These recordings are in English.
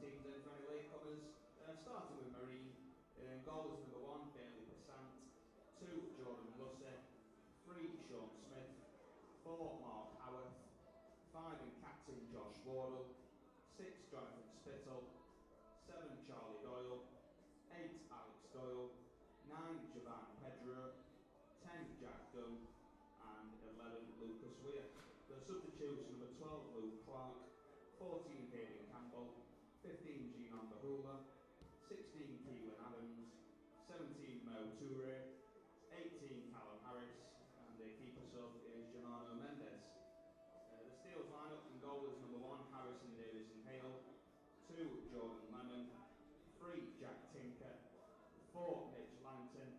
teams in for any latecomers. Starting with Marine, goal is number 1, Bailey Passant, 2, Jordan Lussey, 3, Sean Smith, 4, Mark Howarth, 5 in captain Josh Wardle, 6, Jonathan Spittle, 7, Charlie Doyle, 8, Alex Doyle, 9, Giovanni Pedro, 10, Jack Dunn, and 11, Lucas Weir. The substitutes: number 12, Luke Clark, 14, Hayden Campbell, 15, Gian Bahula, 16, Keelan Adams, 17, Mo Toure, 18, Callum Harris, and the keeper sub is Germano Mendes. The Steelers lineup in goal is number 1, Harrison Davison Hale, 2, Jordan Lemon, 3, Jack Tinker, 4, Mitch Langton,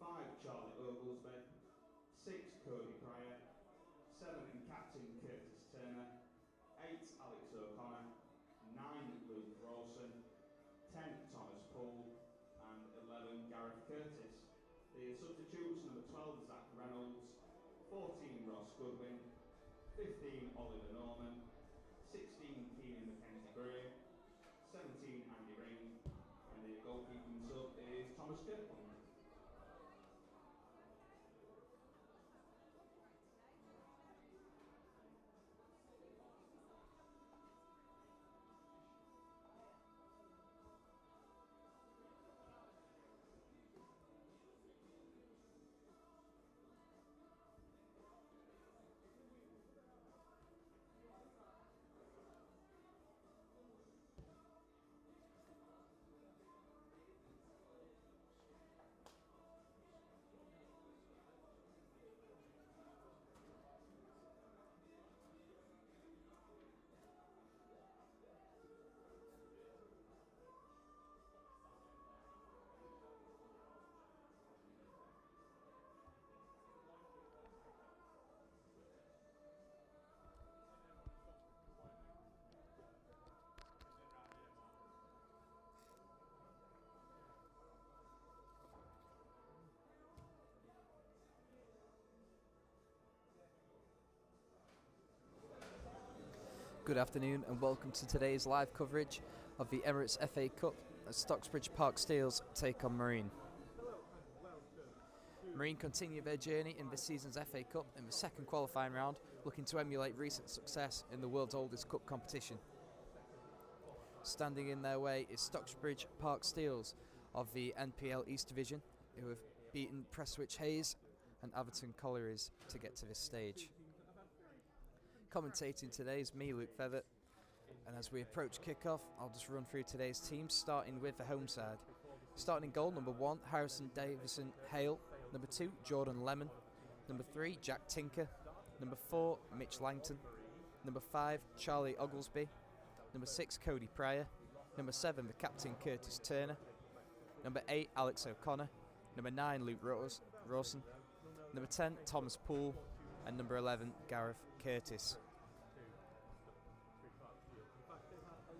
5, Charlie Oglesby, 6, Cody Pryor, 7 in captain Curtis Turner, 8, Alex O'Connor, 9, Luke Rawson, 10, Thomas Poole, and 11, Gareth Curtis. The substitutes: number 12, Zach Reynolds, 14, Ross Goodwin, 15, Oliver Norman, 16, Keenan Mackenzie Gray, 17, Andy Ring, and the goalkeeping sub is Thomas Kirkland. Good afternoon and welcome to today's live coverage of the Emirates FA Cup as Stocksbridge Park Steels take on Marine. Marine continue their journey in this season's FA Cup in the second qualifying round, looking to emulate recent success in the world's oldest cup competition. Standing in their way is Stocksbridge Park Steels of the NPL East Division, who have beaten Prestwich Hayes and Atherton Collieries to get to this stage. Commentating today is me, Luke Feather, and as we approach kick-off, I'll just run through today's teams, starting with the home side. Starting in goal, number 1, Harrison Davison Hale, number 2, Jordan Lemon, number 3, Jack Tinker, number 4, Mitch Langton, number 5, Charlie Oglesby, number 6, Cody Pryor, number 7, the captain Curtis Turner, number 8, Alex O'Connor, number 9, Luke Rawson, number 10, Thomas Poole, and number 11, Gareth Curtis.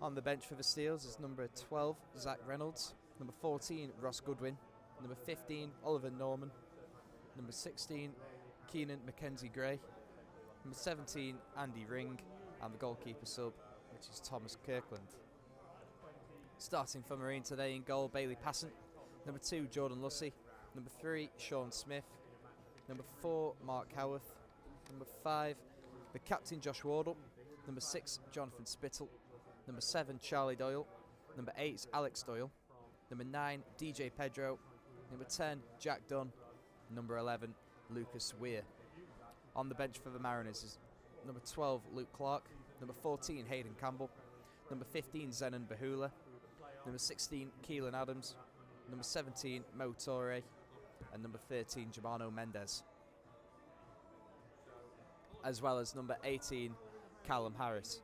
On the bench for the Steels is number 12, Zach Reynolds, number 14, Ross Goodwin, number 15, Oliver Norman, number 16, Keenan Mackenzie Gray, number 17, Andy Ring, and the goalkeeper sub, which is Thomas Kirkland. Starting for Marine today in goal, Bailey Passant, number 2, Jordan Lussey, number 3, Sean Smith, number 4, Mark Howarth, number 5, the captain Josh Wardle, number 6, Jonathan Spittle, number 7, Charlie Doyle, number 8, Alex Doyle, number 9, DJ Pedro, number 10, Jack Dunn, number 11, Lucas Weir. On the bench for the Mariners is number 12, Luke Clark, number 14, Hayden Campbell, number 15, Zenon Bahula, number 16, Keelan Adams, number 17, Mo Toure, and number 13, Germano Mendes, as well as number 18, Callum Harris.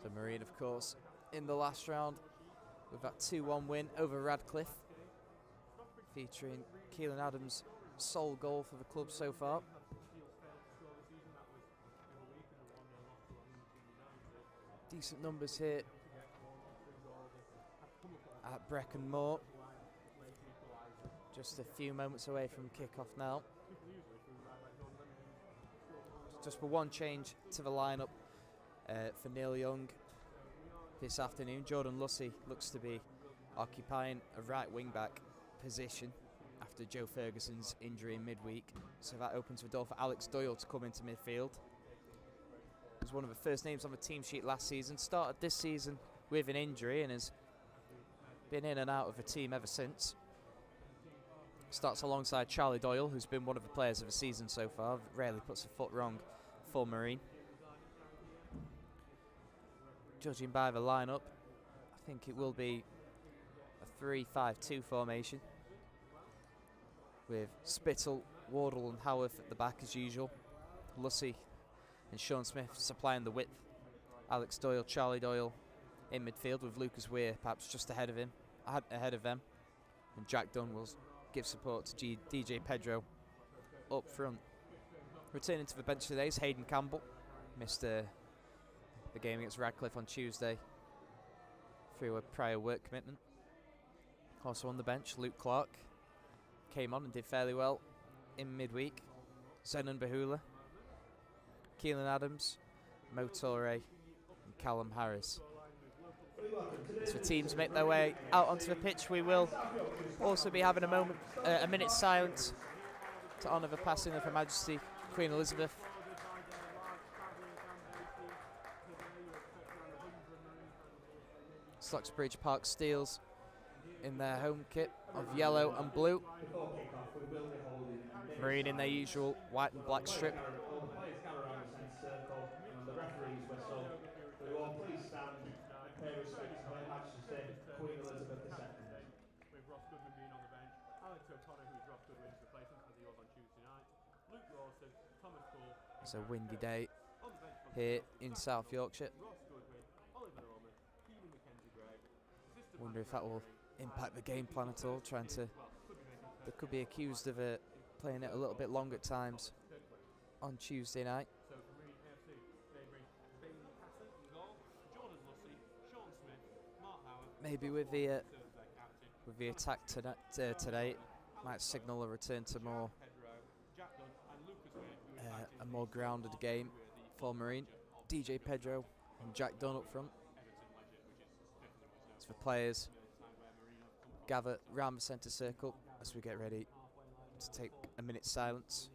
So Marine, of course, in the last round with that 2-1 win over Radcliffe, featuring Keelan Adams' sole goal for the club so far. Decent numbers here at Brecon Moor. Just a few moments away from kick-off now. just for one change to the lineup for Neil Young this afternoon. Jordan Lussey looks to be occupying a right wing-back position after Joe Ferguson's injury in midweek, so that opens the door for Alex Doyle to come into midfield. He was one of the first names on the team sheet last season, started this season with an injury and has been in and out of the team ever since. Starts alongside Charlie Doyle, who's been one of the players of the season so far, rarely puts a foot wrong for Marine. Judging by the lineup, I think it will be a 3-5-2 formation, with Spittle, Wardle and Howarth at the back as usual. Lussey and Sean Smith supplying the width. Alex Doyle, Charlie Doyle in midfield, with Lucas Weir perhaps just ahead of them. And Jack Dunn will give support to DJ Pedro up front. Returning to the bench today is Hayden Campbell. Missed the game against Radcliffe on Tuesday through a prior work commitment. Also on the bench, Luke Clark came on and did fairly well in midweek. Zenon Bahula, Keelan Adams, Mo Torre and Callum Harris. As the teams make their way out onto the pitch, we will also be having a minute's silence to honour the passing of Her Majesty Queen Elizabeth. Stocksbridge Park Steels in their home kit of yellow and blue. Marine in their usual white and black strip. It's a windy day here in South Yorkshire. Wonder if that will impact the game plan at all. They could be accused of playing it a little bit long at times on Tuesday night. Maybe with the attack today, it might signal a return to a more grounded game for Marine. DJ Pedro and Jack Dunn up front. As the players gather round the centre circle as we get ready to take a minute's silence.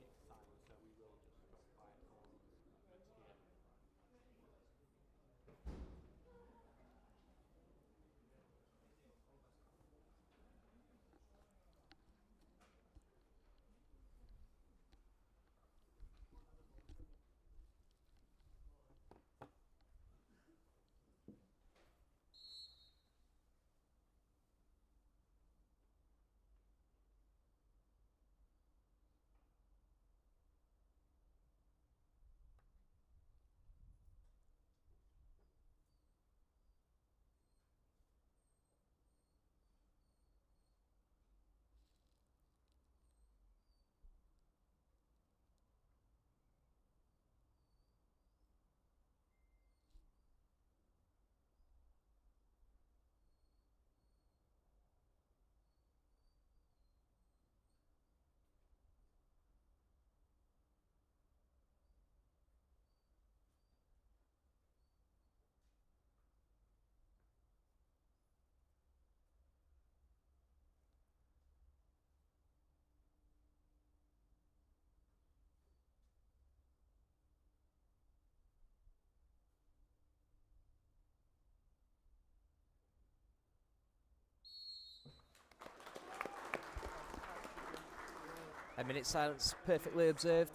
A minute's silence perfectly observed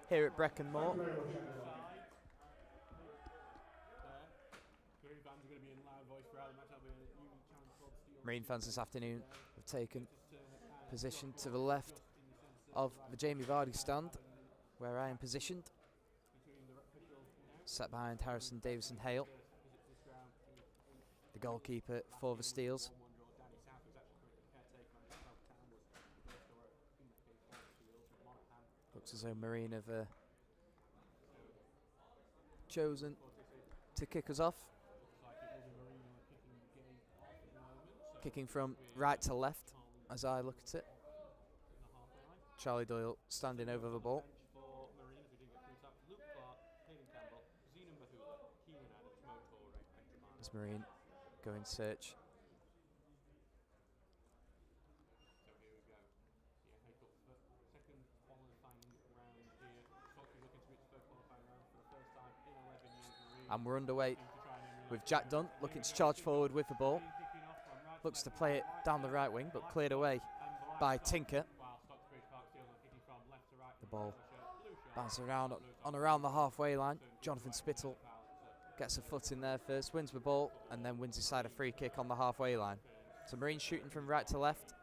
here at Brecon Moor. Marine fans this afternoon have taken position to the left of the Jamie Vardy stand, where I am positioned, set behind Harrison Davison Hale, the goalkeeper for the Steels. Looks as though Marine have chosen to kick us off. Kicking from right to left as I look at it. Charlie Doyle standing over the ball. Marine go in search. And we're underway with Jack Dunn looking to charge forward with the ball. Looks to play it down the right wing, but cleared away by Tinker. The ball bounces around around the halfway line. Jonathan Spittle gets a foot in there first, wins the ball, and then wins his side a free kick on the halfway line. So Marine shooting from right to left.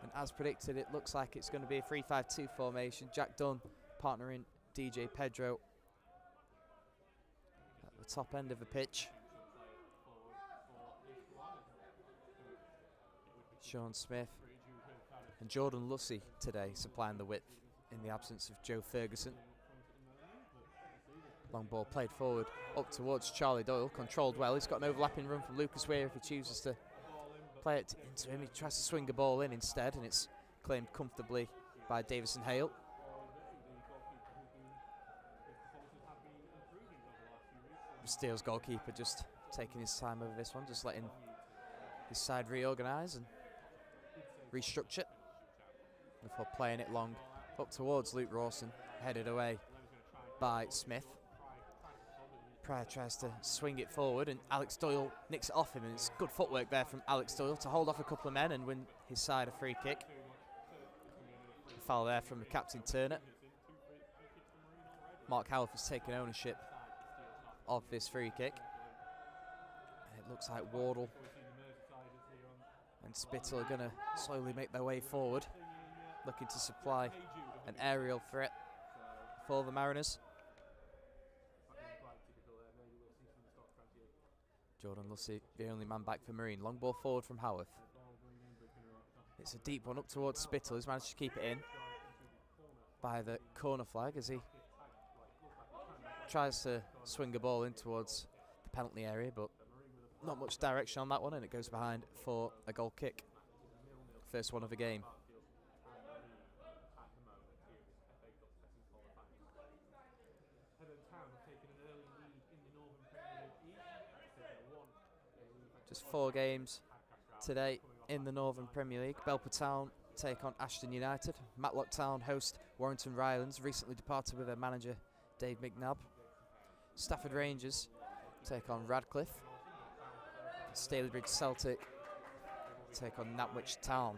And as predicted, it looks like it's going to be a 3-5-2 formation. Jack Dunn partnering DJ Pedro at the top end of the pitch. Sean Smith and Jordan Lussey today supplying the width in the absence of Joe Ferguson. Long ball played forward up towards Charlie Doyle, controlled well. He's got an overlapping run from Lucas Weir if he chooses to play it into him. He tries to swing a ball in instead, and it's claimed comfortably by Davison Hale. Steele's goalkeeper just taking his time over this one, just letting his side reorganise and restructure before playing it long up towards Luke Rawson, headed away by Smith. Pryor tries to swing it forward and Alex Doyle nicks it off him, and it's good footwork there from Alex Doyle to hold off a couple of men and win his side a free kick. A foul there from the captain Turner. Mark Howarth has taken ownership of this free kick. And it looks like Wardle and Spittle are going to slowly make their way forward, looking to supply an aerial threat for the Mariners. Jordan Lussey, the only man back for Marine. Long ball forward from Howarth. It's a deep one up towards Spittle, who's managed to keep it in by the corner flag as he tries to swing a ball in towards the penalty area, but not much direction on that one, and it goes behind for a goal kick. First one of the game. Just 4 games today in the Northern Premier League. Belper Town take on Ashton United. Matlock Town host Warrington Rylands, recently departed with their manager Dave McNabb. Stafford Rangers take on Radcliffe. Stalybridge Celtic take on Nantwich Town.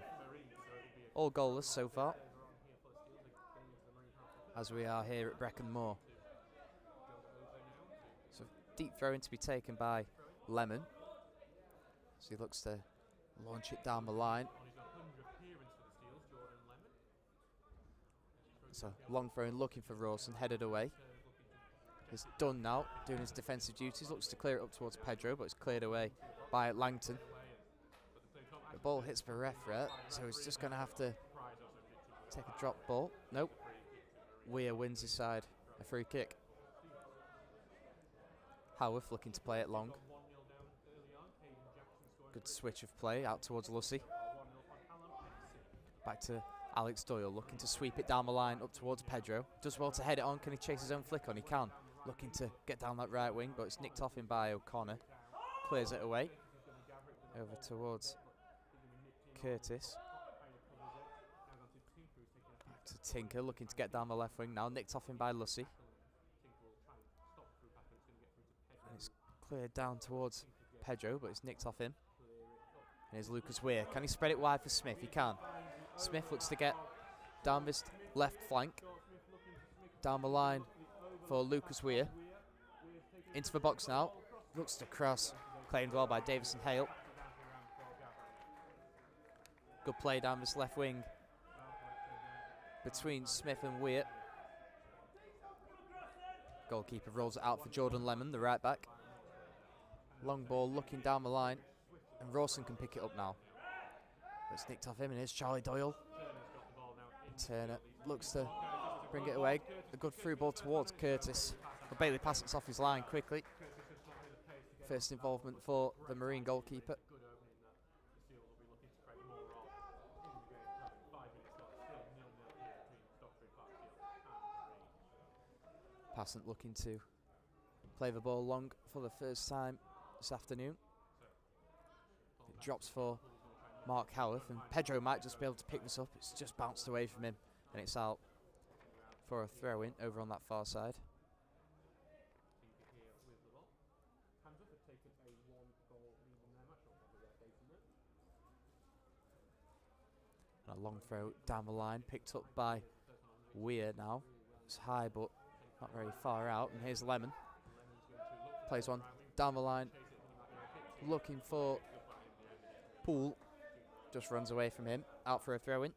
All goalless so far, as we are here at Brecon Moor. So deep throw in to be taken by Lemon. So he looks to launch it down the line. So long throw in looking for Rawson, headed away. It's done now, doing his defensive duties. Looks to clear it up towards Pedro, but it's cleared away by Langton. The ball hits the ref, so he's just going to have to take a drop ball. Nope. Weir wins his side a free kick. Howarth looking to play it long. Good switch of play out towards Lussey. Back to Alex Doyle, looking to sweep it down the line up towards Pedro. Does well to head it on. Can he chase his own flick on? He can. Looking to get down that right wing, but it's nicked off him by O'Connor. Clears it away. Over towards Curtis. Back to Tinker, looking to get down the left wing now. Nicked off him by Lussey. And it's cleared down towards Pedro, but it's nicked off him. And here's Lucas Weir. Can he spread it wide for Smith? He can. Smith looks to get down this left flank. Down the line for Lucas Weir. Into the box now. Looks to cross. Claimed well by Davison Hale. Good play down this left wing between Smith and Weir. Goalkeeper rolls it out for Jordan Lemon, the right back. Long ball looking down the line. And Rawson can pick it up now. But it's nicked off him, and here's Charlie Doyle. And Turner looks to bring it away. A good through ball towards Curtis. But Bailey passes off his line quickly. First involvement for the Marine goalkeeper. Passant looking to play the ball long for the first time this afternoon. It drops for Mark Howarth, and Pedro might just be able to pick this up. It's just bounced away from him, and it's out for a throw-in over on that far side. And a long throw down the line, picked up by Weir now. It's high, but not very far out. And here's Lemon. Plays one down the line, looking for Poole. Just runs away from him, out for a throw-in.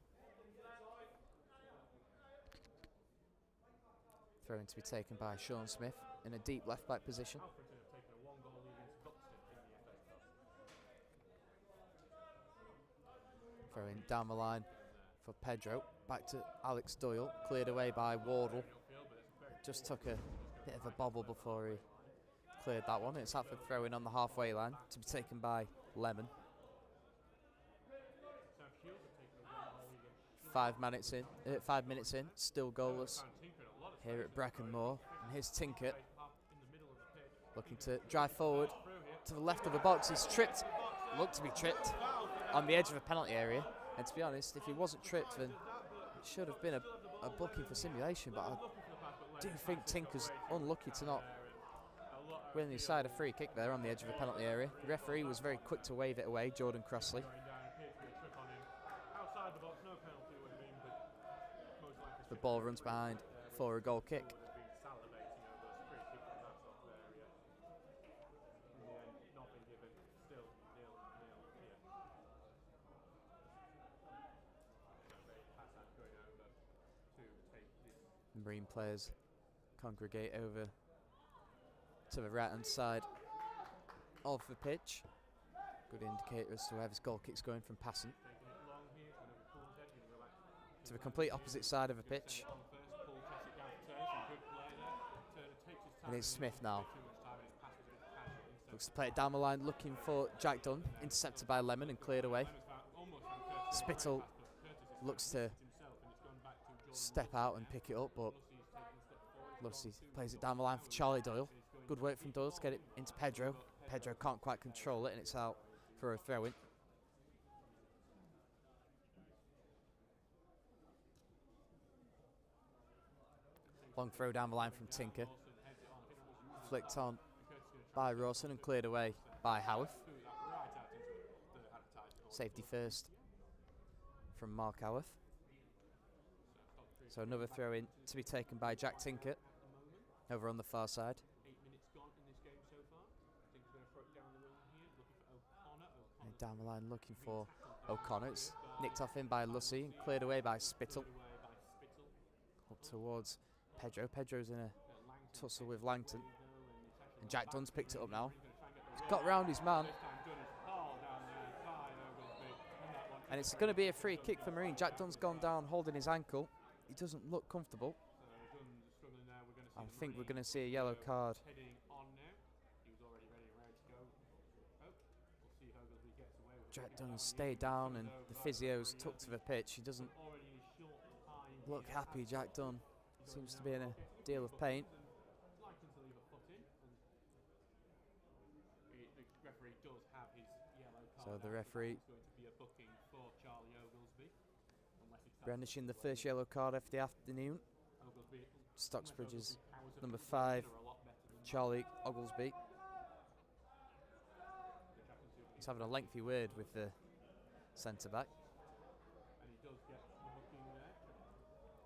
Throw-in to be taken by Sean Smith in a deep left-back position. Throw-in down the line for Pedro. Back to Alex Doyle, cleared away by Wardle. Just took a bit of a bobble before he cleared that one. It's out for throw-in on the halfway line to be taken by Lemon. 5 minutes in, still goalless here at Brackenmore. And here's Tinkett, looking to drive forward to the left of the box. He's tripped, looked to be tripped on the edge of a penalty area. And to be honest, if he wasn't tripped, then it should have been a booking for simulation. But I do think Tinker's unlucky to not win the side a free kick there on the edge of the penalty area. The referee was very quick to wave it away, Jordan Crossley. The ball runs behind for a goal kick. Marine players congregate over to the right hand side of the pitch. Good indicator as to where this goal kick's going from passing. To the complete opposite side of the pitch. And it's Smith now. Looks to play it down the line, looking for Jack Dunn. Intercepted by Lemon and cleared away. Spittle looks to step out and pick it up, but Lucy plays it down the line for Charlie Doyle. Good work from Doyle to get it into Pedro. Pedro can't quite control it, and it's out for a throw-in. Long throw down the line from Tinker. Flicked on by Rawson and cleared away by Howarth. Safety first from Mark Howarth. So another throw in to be taken by Jack Tinker over on the far side. And down the line looking for O'Connor. It's nicked off him by Lucy and cleared away by Spittle. Up towards Pedro. Pedro's in a tussle with Langton. And Jack Dunn's picked it up now. He's got round his man. And it's going to be a free kick for Marine. Jack Dunn's gone down holding his ankle. He doesn't look comfortable. I think we're going to see a yellow card. Jack Dunn stayed down and the physio's took to the pitch. He doesn't look happy, Jack Dunn. Seems to be in a deal of pain. So the referee brandishing the first yellow card of the afternoon. Stocksbridge's number 5, Charlie Oglesby. He's having a lengthy word with the centre-back.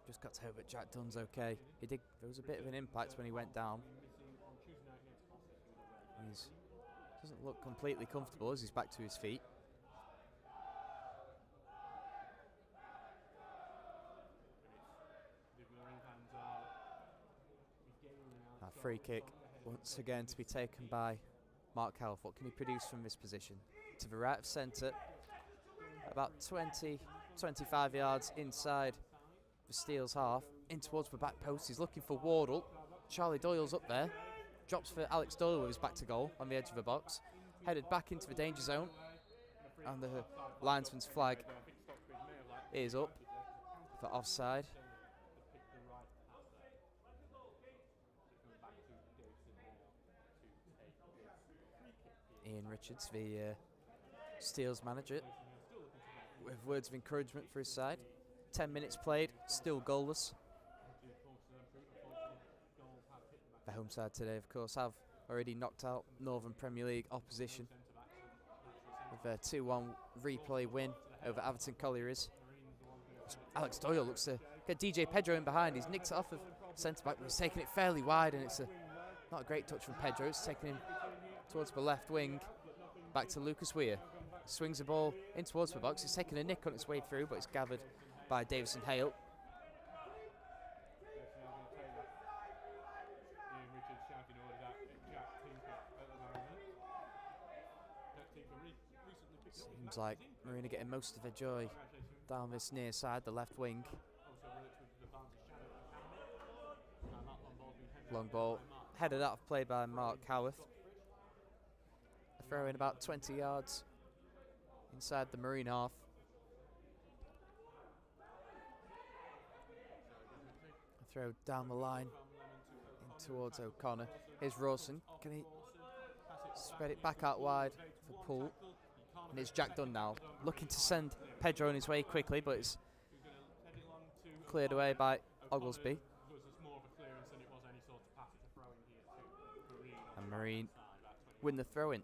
Just got to hope that Jack Dunn's okay. There was a bit of an impact when he went down. He doesn't look completely comfortable as he's back to his feet. A free kick once again to be taken by Mark Howarth. What can he produce from this position? To the right of centre, about 25 yards inside the Steel's half, in towards the back post. He's looking for Wardle. Charlie Doyle's up there. Drops for Alex Doyle with his back to goal on the edge of the box. Headed back into the danger zone. And the linesman's flag is up for offside. Ian Richards, the Steels manager, with words of encouragement for his side. 10 minutes played, still goalless. The home side today, of course, have already knocked out Northern Premier League opposition with a 2-1 replay win over Atherton Collieries. Alex Doyle looks to get DJ Pedro in behind. He's nicked it off of centre-back, but he's taking it fairly wide, and it's not a great touch from Pedro. It's taking him towards the left wing. Back to Lucas Weir. Swings the ball in towards the box. He's taking a nick on its way through, but it's gathered by Davison Hale. Seems like Marina getting most of their joy down this near side, the left wing. Long ball, headed out of play by Mark Howarth. A throw in about 20 yards inside the Marine half. A throw down the line in towards O'Connor. Here's Rawson. Can he spread it back out wide for Poole? And it's Jack Dunn now, looking to send Pedro on his way quickly, but it's cleared away by Oglesby. And Marine win the throw-in.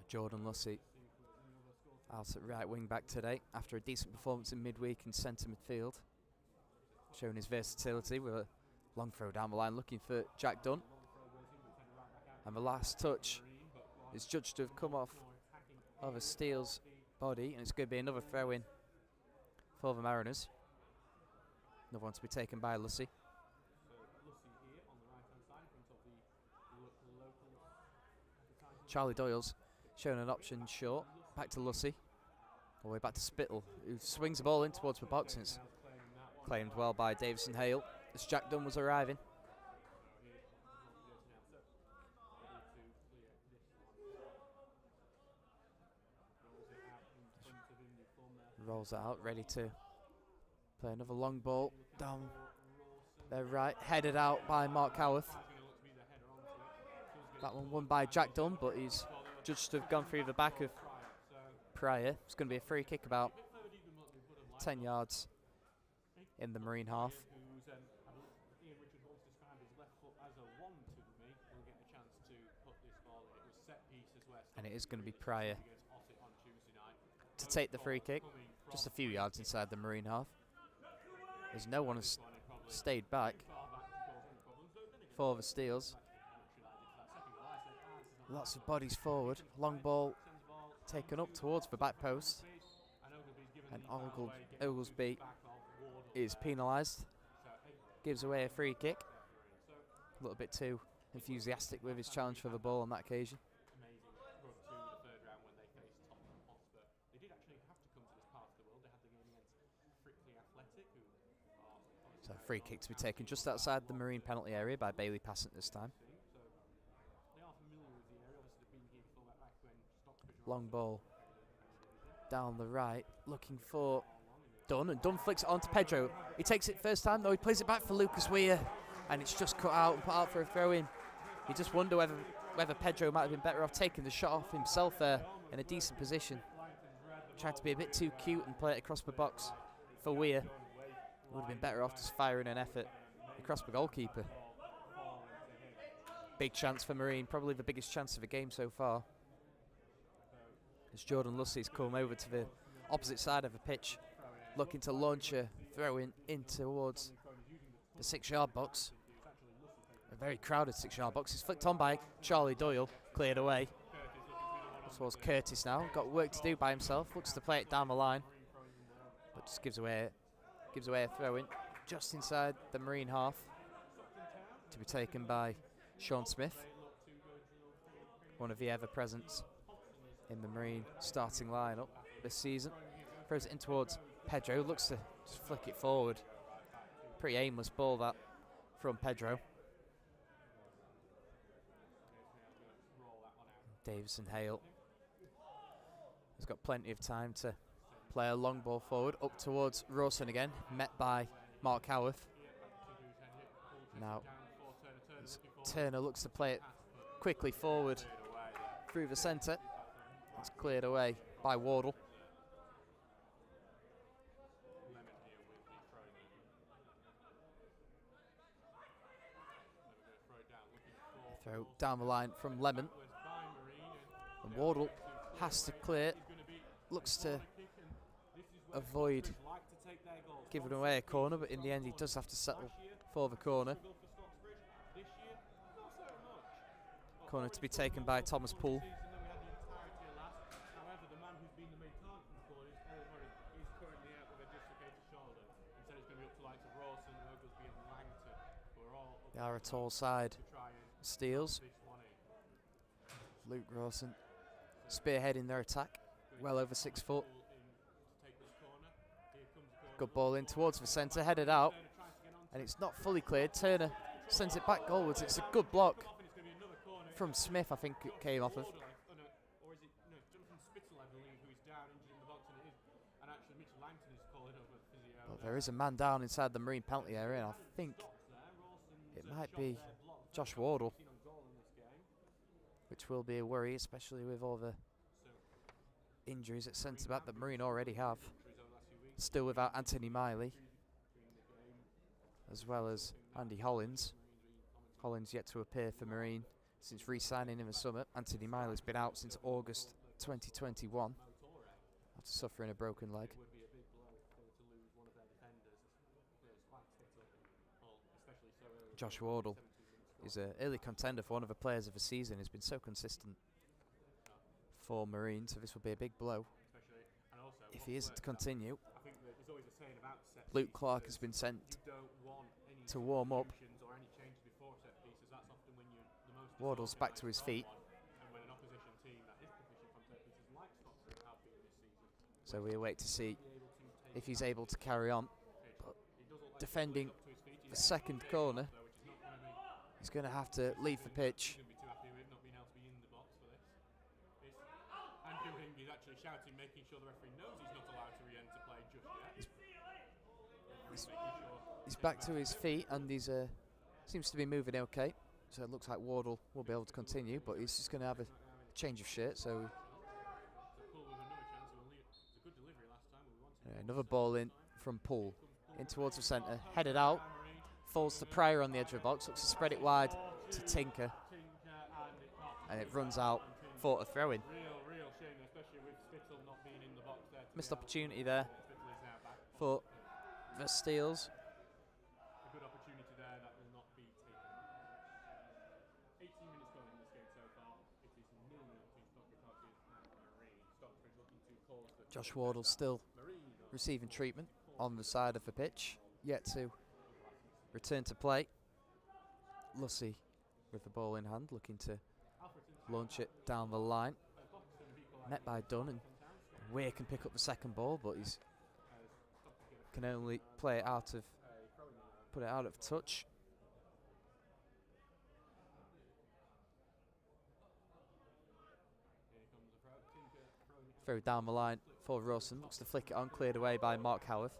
Jordan Lussey out at right wing back today after a decent performance in midweek in centre midfield, showing his versatility with a long throw down the line, looking for Jack Dunn. And the last touch is judged to have come off of a Steele's body, and it's going to be another throw-in for the Mariners. Another one to be taken by Lussey. Charlie Doyle's shown an option short. Back to Lussey. All the way back to Spittle, who swings the ball in towards the box, and it's claimed well by Davison Hale as Jack Dunn was arriving. Rolls it out, ready to play another long ball down their right, headed out by Mark Howarth. That one won by Jack Dunn, but he's judged to have gone through the back of Pryor. It's going to be a free kick about 10 yards in the Marine half. And it is going to be Pryor to take the free kick, just a few yards inside the Marine half, as no one has stayed back for the Steels. Lots of bodies forward. Long ball taken up towards the back post, and Oglesby is penalised. Gives away a free kick. A little bit too enthusiastic with his challenge for the ball on that occasion. So free kick to be taken just outside the Marine penalty area by Bailey Passant this time. Long ball down the right, looking for Dunn, and Dunn flicks it onto Pedro. He takes it first time, though. He plays it back for Lucas Weir, and it's just cut out and put out for a throw-in. You just wonder whether Pedro might have been better off taking the shot off himself there in a decent position. Tried to be a bit too cute and play it across the box for Weir. Would have been better off just firing an effort across the goalkeeper. Big chance for Marine, probably the biggest chance of the game so far, as Jordan Lussey's come over to the opposite side of the pitch, looking to launch a throw-in towards the 6-yard box. A very crowded 6-yard box. It's flicked on by Charlie Doyle, cleared away. Towards Curtis now, got work to do by himself, looks to play it down the line, but just gives away a throw-in just inside the Marine half, to be taken by Sean Smith, one of the ever-presents in the Marine starting lineup this season. Throws it in towards Pedro, looks to just flick it forward. Pretty aimless ball that from Pedro. Davison Hale has got plenty of time to play a long ball forward, up towards Rawson again, met by Mark Howarth. Now Turner looks to play it quickly forward through the centre. It's cleared away by Wardle. Throw down the line from Lemon. And Wardle has to clear. Looks to avoid giving away a corner, but in the end he does have to settle for the corner. Corner to be taken by Thomas Poole. They are a tall side. Steals. Luke Rawson spearheading their attack. Well over 6 foot. Good ball in towards the centre, headed out. And it's not fully cleared. Turner sends it back goalwards. It's a good block from Smith, I think it came off of. But there is a man down inside the Marine penalty area, and I think it might be Josh Wardle, which will be a worry, especially with all the injuries at centre-back that Marine already have. Still without Anthony Miley, as well as Andy Hollins. Hollins yet to appear for Marine since re-signing in the summer. Anthony Miley's been out since August 2021 after suffering a broken leg. Josh Wardle is an early contender for one of the players of the season. He's been so consistent for Marine, so this will be a big blow if he isn't to continue. Luke Clark has been sent to warm up. Wardle's back to his feet. So we await to see if he's able to carry on. But defending the second corner, he's going to have to leave the pitch. He's actually shouting, making sure the referee knows he's not allowed to re-enter play just yet. He's back to his feet, and he's seems to be moving okay. So it looks like Wardle will be able to continue, but he's just going to have a change of shirt. So another ball in from Poole, in towards the centre, headed out, falls to Pryor on the edge of the box, looks to spread it wide to Tinker, and it runs out for a throw-in. Missed opportunity there for the Steels. A good opportunity there that will not be taken. 18 minutes gone in this game so far. It is 0-0 between Stocksbridge and Marine. Stocksbridge looking to cause the Josh Wardle still receiving treatment on the side of the pitch, yet to return to play. Lussey with the ball in hand, looking to launch it down the line. Met by Dunn, and Weir can pick up the second ball, but he's can only play it out of, put it out of touch. Throw down the line for Rawson, looks to flick it on, cleared away by Mark Howarth.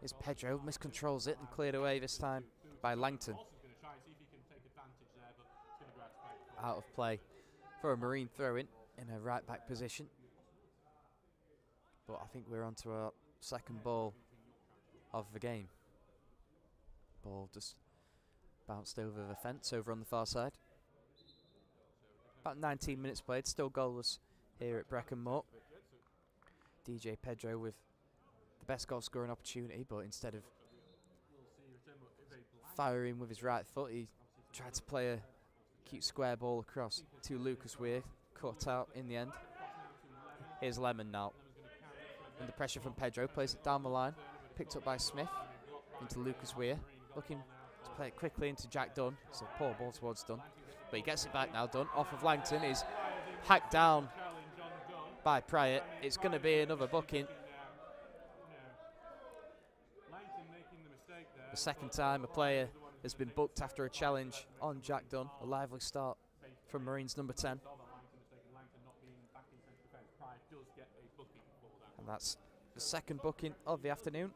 Here's Pedro, miscontrols it and cleared away this time by Langton. Out of play for a Marine throw-in a right back position. But I think we're on to our second ball of the game. Ball just bounced over the fence over on the far side. About 19 minutes played, still goalless here at Brecon Moor. DJ Pedro with the best goal scoring opportunity, but instead of firing with his right foot, he tried to play a cute square ball across to Lucas Weir, caught out in the end. Here's Lemon now. Under pressure from Pedro, plays it down the line, picked up by Smith into Lucas Weir, looking to play it quickly into Jack Dunn. It's a poor ball towards Dunn, but he gets it back now. Dunn off of Langton is hacked down by Pryor. It's going to be another booking. The second time a player has been booked after a challenge on Jack Dunn. A lively start from Marines number 10. And that's the second booking of the afternoon.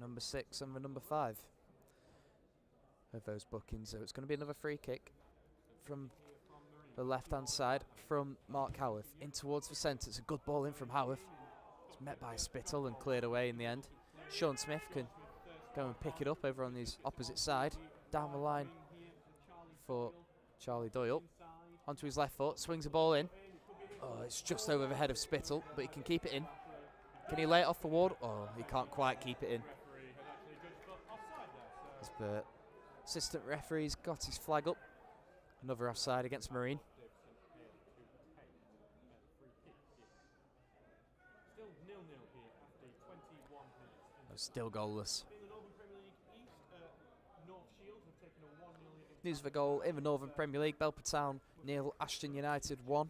number 6 and the number 5 of those bookings. So it's going to be another free kick from the left-hand side from Mark Howarth in towards the centre. It's a good ball in from Howarth. It's met by Spittle and cleared away in the end. Sean Smith can go and pick it up over on his opposite side. Down the line for Charlie Doyle. Onto his left foot, swings the ball in. Oh, it's just over the head of Spittle, but he can keep it in. Can he lay it off for Ward? Oh, he can't quite keep it in. As the assistant referee's got his flag up. Another offside against Marine. Still goalless. News of a goal in the Northern Premier League. Belper Town 0, Ashton United 1.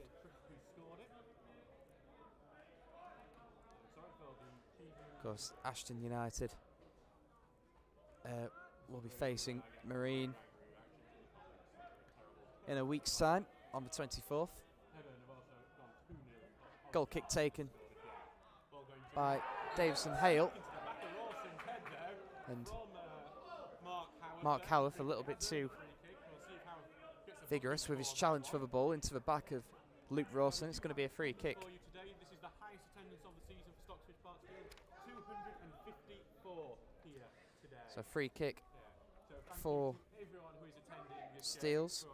Of course, Ashton United will be facing Marine in a week's time on the 24th. Goal kick taken by Davison Hale. And Mark Howarth a little bit too vigorous with his challenge for the ball into the back of Luke Rawson. It's going to be a free kick. This is the highest attendance of the season for Stocksbridge Park Field, 254 here today. So free kick for Steels.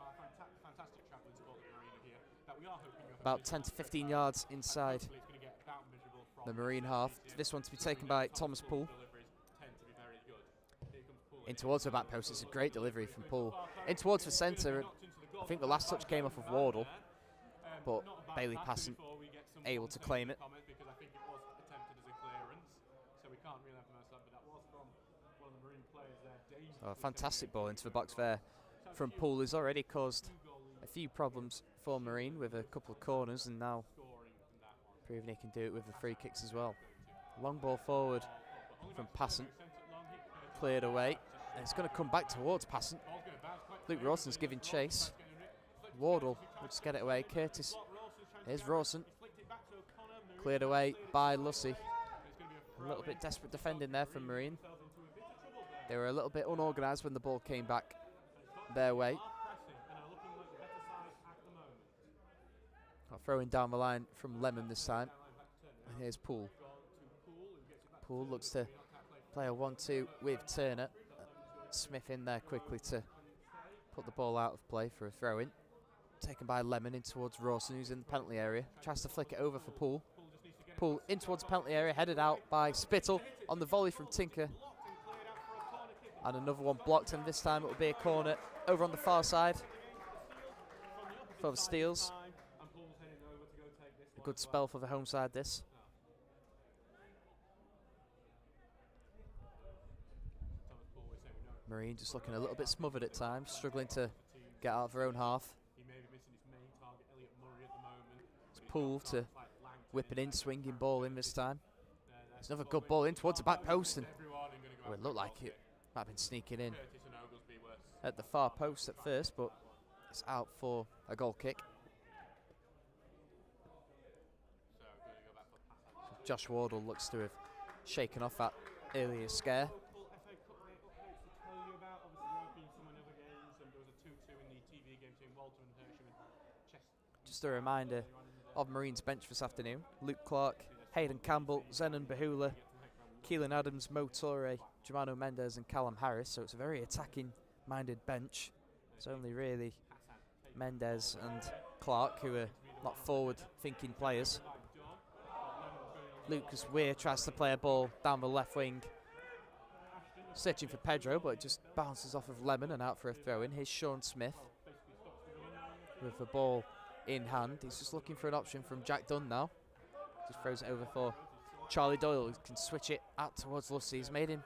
About 10 to 15 yards inside the Marine half. This one to be taken by Thomas Poole. In towards the back post. It's a great delivery from Poole. In towards the centre. I think the last touch came off of Wardle, but Bailey Passant able to claim it. So a fantastic ball into the box there from Poole. He's already caused a few problems for Marine with a couple of corners, and now proving he can do it with the free kicks as well. Long ball forward from Passant. Cleared away. And it's going to come back towards Passant. Luke Rawson's giving chase. Wardle will just get it away. Curtis. Here's Rawson. Cleared away by Lussey. A little bit desperate defending there from Marine. They were a little bit unorganised when the ball came back their way. Throwing down the line from Lemon this time. And here's Poole. Poole looks to play a 1-2 with Turner. Smith in there quickly to put the ball out of play for a throw-in. Taken by Lemon in towards Rawson, who's in the penalty area. Tries to flick it over for Poole. Poole in towards the penalty area, headed out by Spittle on the volley from Tinker. And another one blocked, and this time it will be a corner over on the far side for the Steels. A good spell for the home side, this. Marine just looking a little bit smothered at times, struggling to get out of their own half. It's Poole to whip it in, swinging ball in this time. There's another good ball in towards the back post, and well, it looked like it might have been sneaking in at the far post at first, but it's out for a goal kick. So Josh Wardle looks to have shaken off that earlier scare. Just a reminder of Marine's bench this afternoon. Luke Clark, Hayden Campbell, Zenon Bahula, Keelan Adams, Mo Torre, Germano Mendes and Callum Harris. So it's a very attacking-minded bench. It's only really Mendes and Clark who are not forward-thinking players. Lucas Weir tries to play a ball down the left wing. Searching for Pedro, but it just bounces off of Lemon and out for a throw-in. Here's Sean Smith with the ball in hand. He's just looking for an option from Jack Dunn now. Just throws it over for Charlie Doyle, who can switch it out towards Lussey. He's made him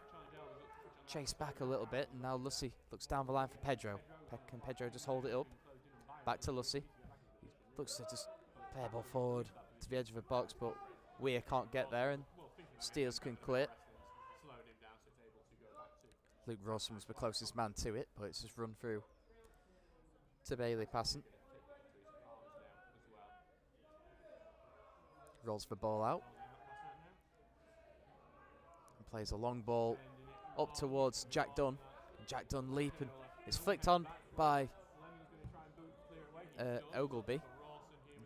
chase back a little bit, and now Lussey looks down the line for Pedro. Can Pedro just hold it up? Back to Lussey. He looks to just play a ball forward to the edge of the box, but Weir can't get there, and Steels can clear. Luke Rawson was the closest man to it, but it's just run through to Bailey Passant. Rolls the ball out and plays a long ball up towards Jack Dunn. Jack Dunn leaping. It's flicked on by Ogleby.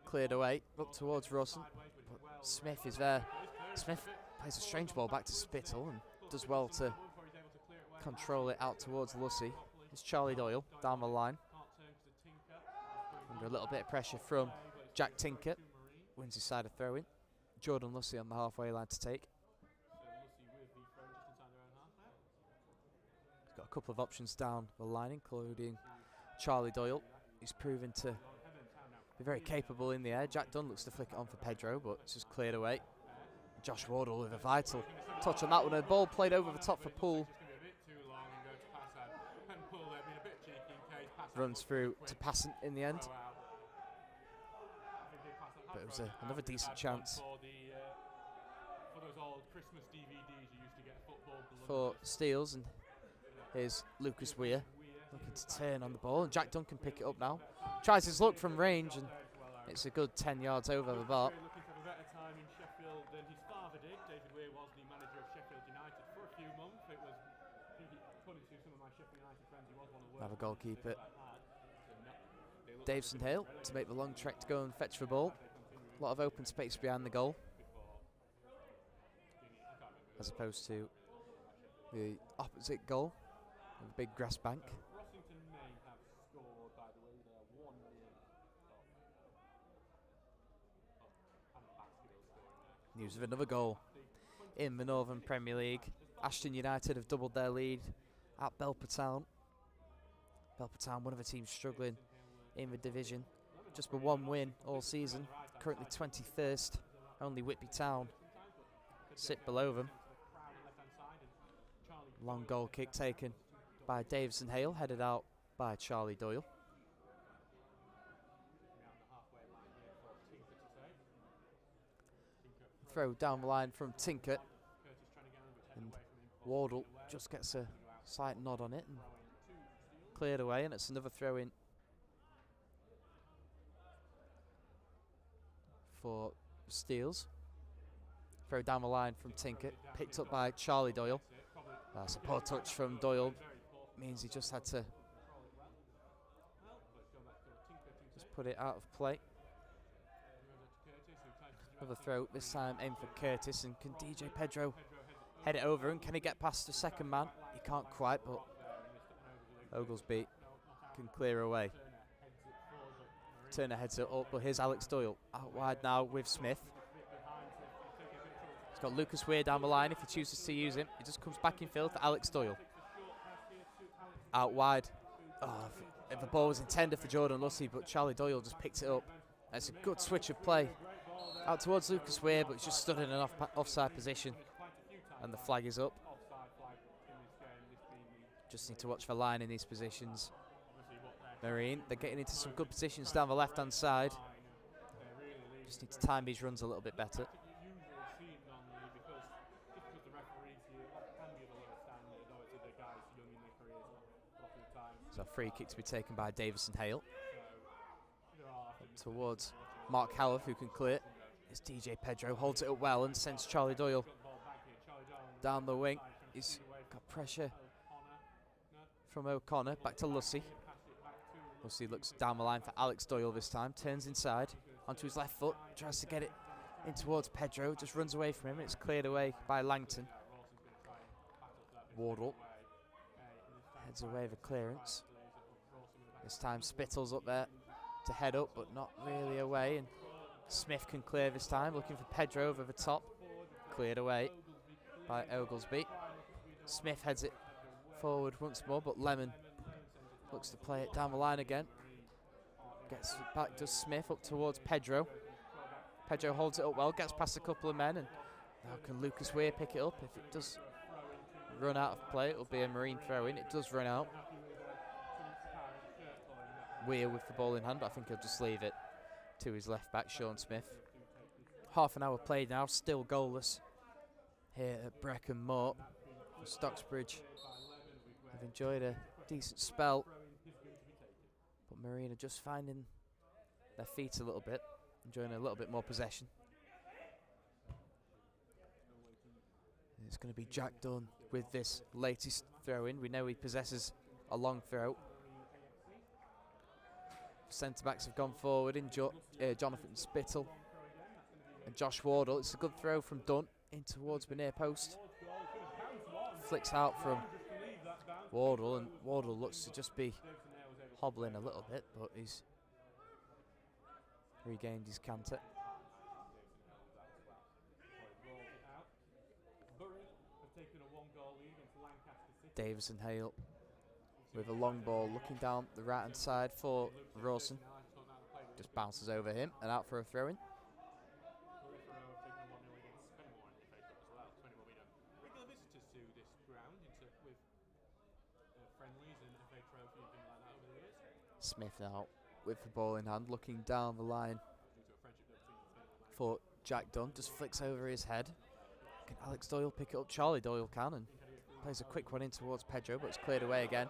Cleared away up towards Rawson. But Smith is there. Smith plays a strange ball back to Spittle and does well to control it out towards Lussey. It's Charlie Doyle down the line. Under a little bit of pressure from Jack Tinker. Wins his side of throw-in. Jordan Lussey on the halfway line to take. He's got a couple of options down the line, including Charlie Doyle. He's proven to be very capable in the air. Jack Dunn looks to flick it on for Pedro, but it's just cleared away. Josh Wardle with a vital touch on that one. A ball played over the top for Poole. Runs through to Passant in the end. But it was another decent chance for Steels, and here's Lucas Weir looking to turn on the ball, and Jack Dunn can pick it up now. Tries his luck from range, and it's a good 10 yards over the bar. Another goalkeeper, Davison Hale, to make the long trek to go and fetch the ball. A lot of open space behind the goal, as opposed to the opposite goal, with a big grass bank. News of another goal in the Northern Premier League. Ashton United have doubled their lead at Belper Town. Belper Town, one of the teams struggling in the division. Just the one win all season, currently 21st. Only Whitby Town sit below them. Long goal kick taken by Davison Hale, headed out by Charlie Doyle. Throw down the line from Tinker, and Wardle just gets a slight nod on it and cleared away, and it's another throw in for Steels. Throw down the line from Tinker, picked up by Charlie Doyle. That's a poor touch from Doyle, means he just had to just put it out of play. Another throw, this time aimed for Curtis, and can DJ Pedro head it over, and can he get past the second man? He can't quite, but Oglesby can clear away. Turner heads it up, but here's Alex Doyle out wide now with Smith. He's got Lucas Weir down the line if he chooses to use him. He just comes back in field for Alex Doyle. Out wide. Oh, if the ball was intended for Jordan Lussey, but Charlie Doyle just picked it up. That's a good switch of play. Out towards Lucas Weir, but he's just stood in an offside position. And the flag is up. Just need to watch the line in these positions. Marine, they're getting into some good positions down the left-hand side. Just need to time these runs a little bit better. So free kick to be taken by Davison Hale. Up towards Mark Howarth, who can clear. It's DJ Pedro, holds it up well and sends Charlie Doyle down the wing. He's got pressure from O'Connor, back to Lussey. Lussey looks down the line for Alex Doyle this time, turns inside onto his left foot, tries to get it in towards Pedro, just runs away from him, and it's cleared away by Langton. Wardle heads away the clearance. This time Spittle's up there to head up, but not really away, and Smith can clear this time, looking for Pedro over the top. Cleared away by Oglesby. Smith heads it forward once more, but Lemon looks to play it down the line again. Gets it back to Smith up towards Pedro. Pedro holds it up well, gets past a couple of men, and now can Lucas Weir pick it up? If it does run out of play, it'll be a Marine throw-in. It does run out. Weir with the ball in hand, but I think he'll just leave it to his left back, Sean Smith. Half an hour played now, still goalless here at Brecon Moor. Stocksbridge have enjoyed a decent spell, but Marine are just finding their feet a little bit, enjoying a little bit more possession. It's going to be Jack Dunn with this latest throw-in. We know he possesses a long throw. Centre-backs have gone forward in Jonathan Spittle and Josh Wardle. It's a good throw from Dunn in towards the near post. Flicks out from Wardle, and Wardle looks to just be hobbling a little bit, but he's regained his canter. Davison Hale with a long ball looking down the right hand side for Rawson. Just bounces over him and out for a throw in. Smith now with the ball in hand, looking down the line for Jack Dunn. Just flicks over his head. Can Alex Doyle pick it up? Charlie Doyle can, and plays a quick one in towards Pedro, but it's cleared away again.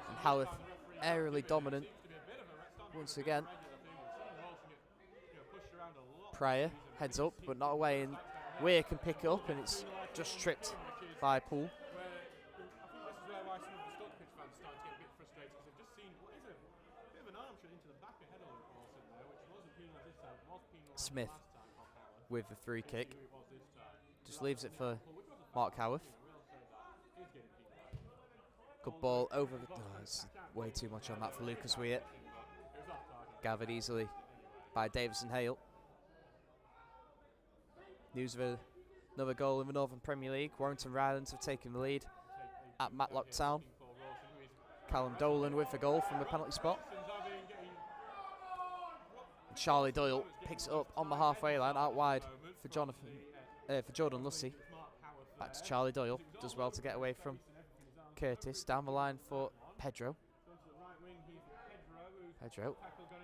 And Howarth aerially dominant once again. Pryor heads up, but not away, and Weir can pick it up, and it's just tripped by Poole. Smith with the free kick. Just leaves it for Mark Howarth. Good ball over the... Oh, it's way too much on that for Lucas Weir. Gathered easily by Davison Hale. News of another goal in the Northern Premier League. Warrington Rylands have taken the lead at Matlock Town. Callum Dolan with the goal from the penalty spot. And Charlie Doyle picks it up on the halfway line out wide for Jordan Lussey. Back to Charlie Doyle. Does well to get away from Curtis. Down the line for Pedro.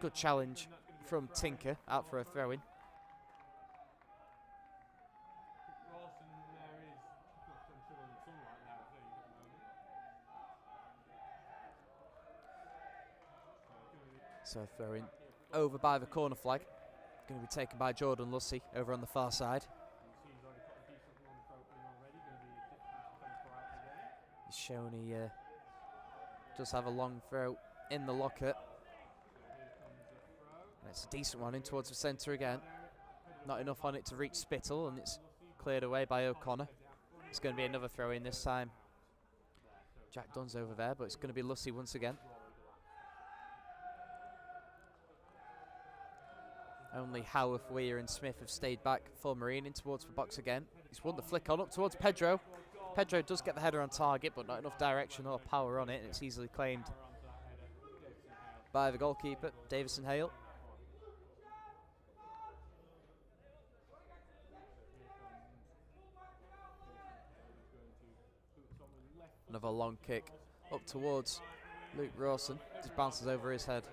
Good challenge from Tinker. Out for a throw-in. So a throw-in over by the corner flag. Going to be taken by Jordan Lussey over on the far side. He's shown he does have a long throw in the locker. And it's a decent one in towards the centre again. Not enough on it to reach Spittle, and it's cleared away by O'Connor. It's going to be another throw in this time. Jack Dunn's over there, but it's going to be Lussey once again. Only Howarth, Weir and Smith have stayed back for Marine in towards the box again. He's won the flick on up towards Pedro. Pedro does get the header on target, but not enough direction or power on it, and it's easily claimed by the goalkeeper, Davison Hale. Another long kick up towards Luke Rawson. Just bounces over his head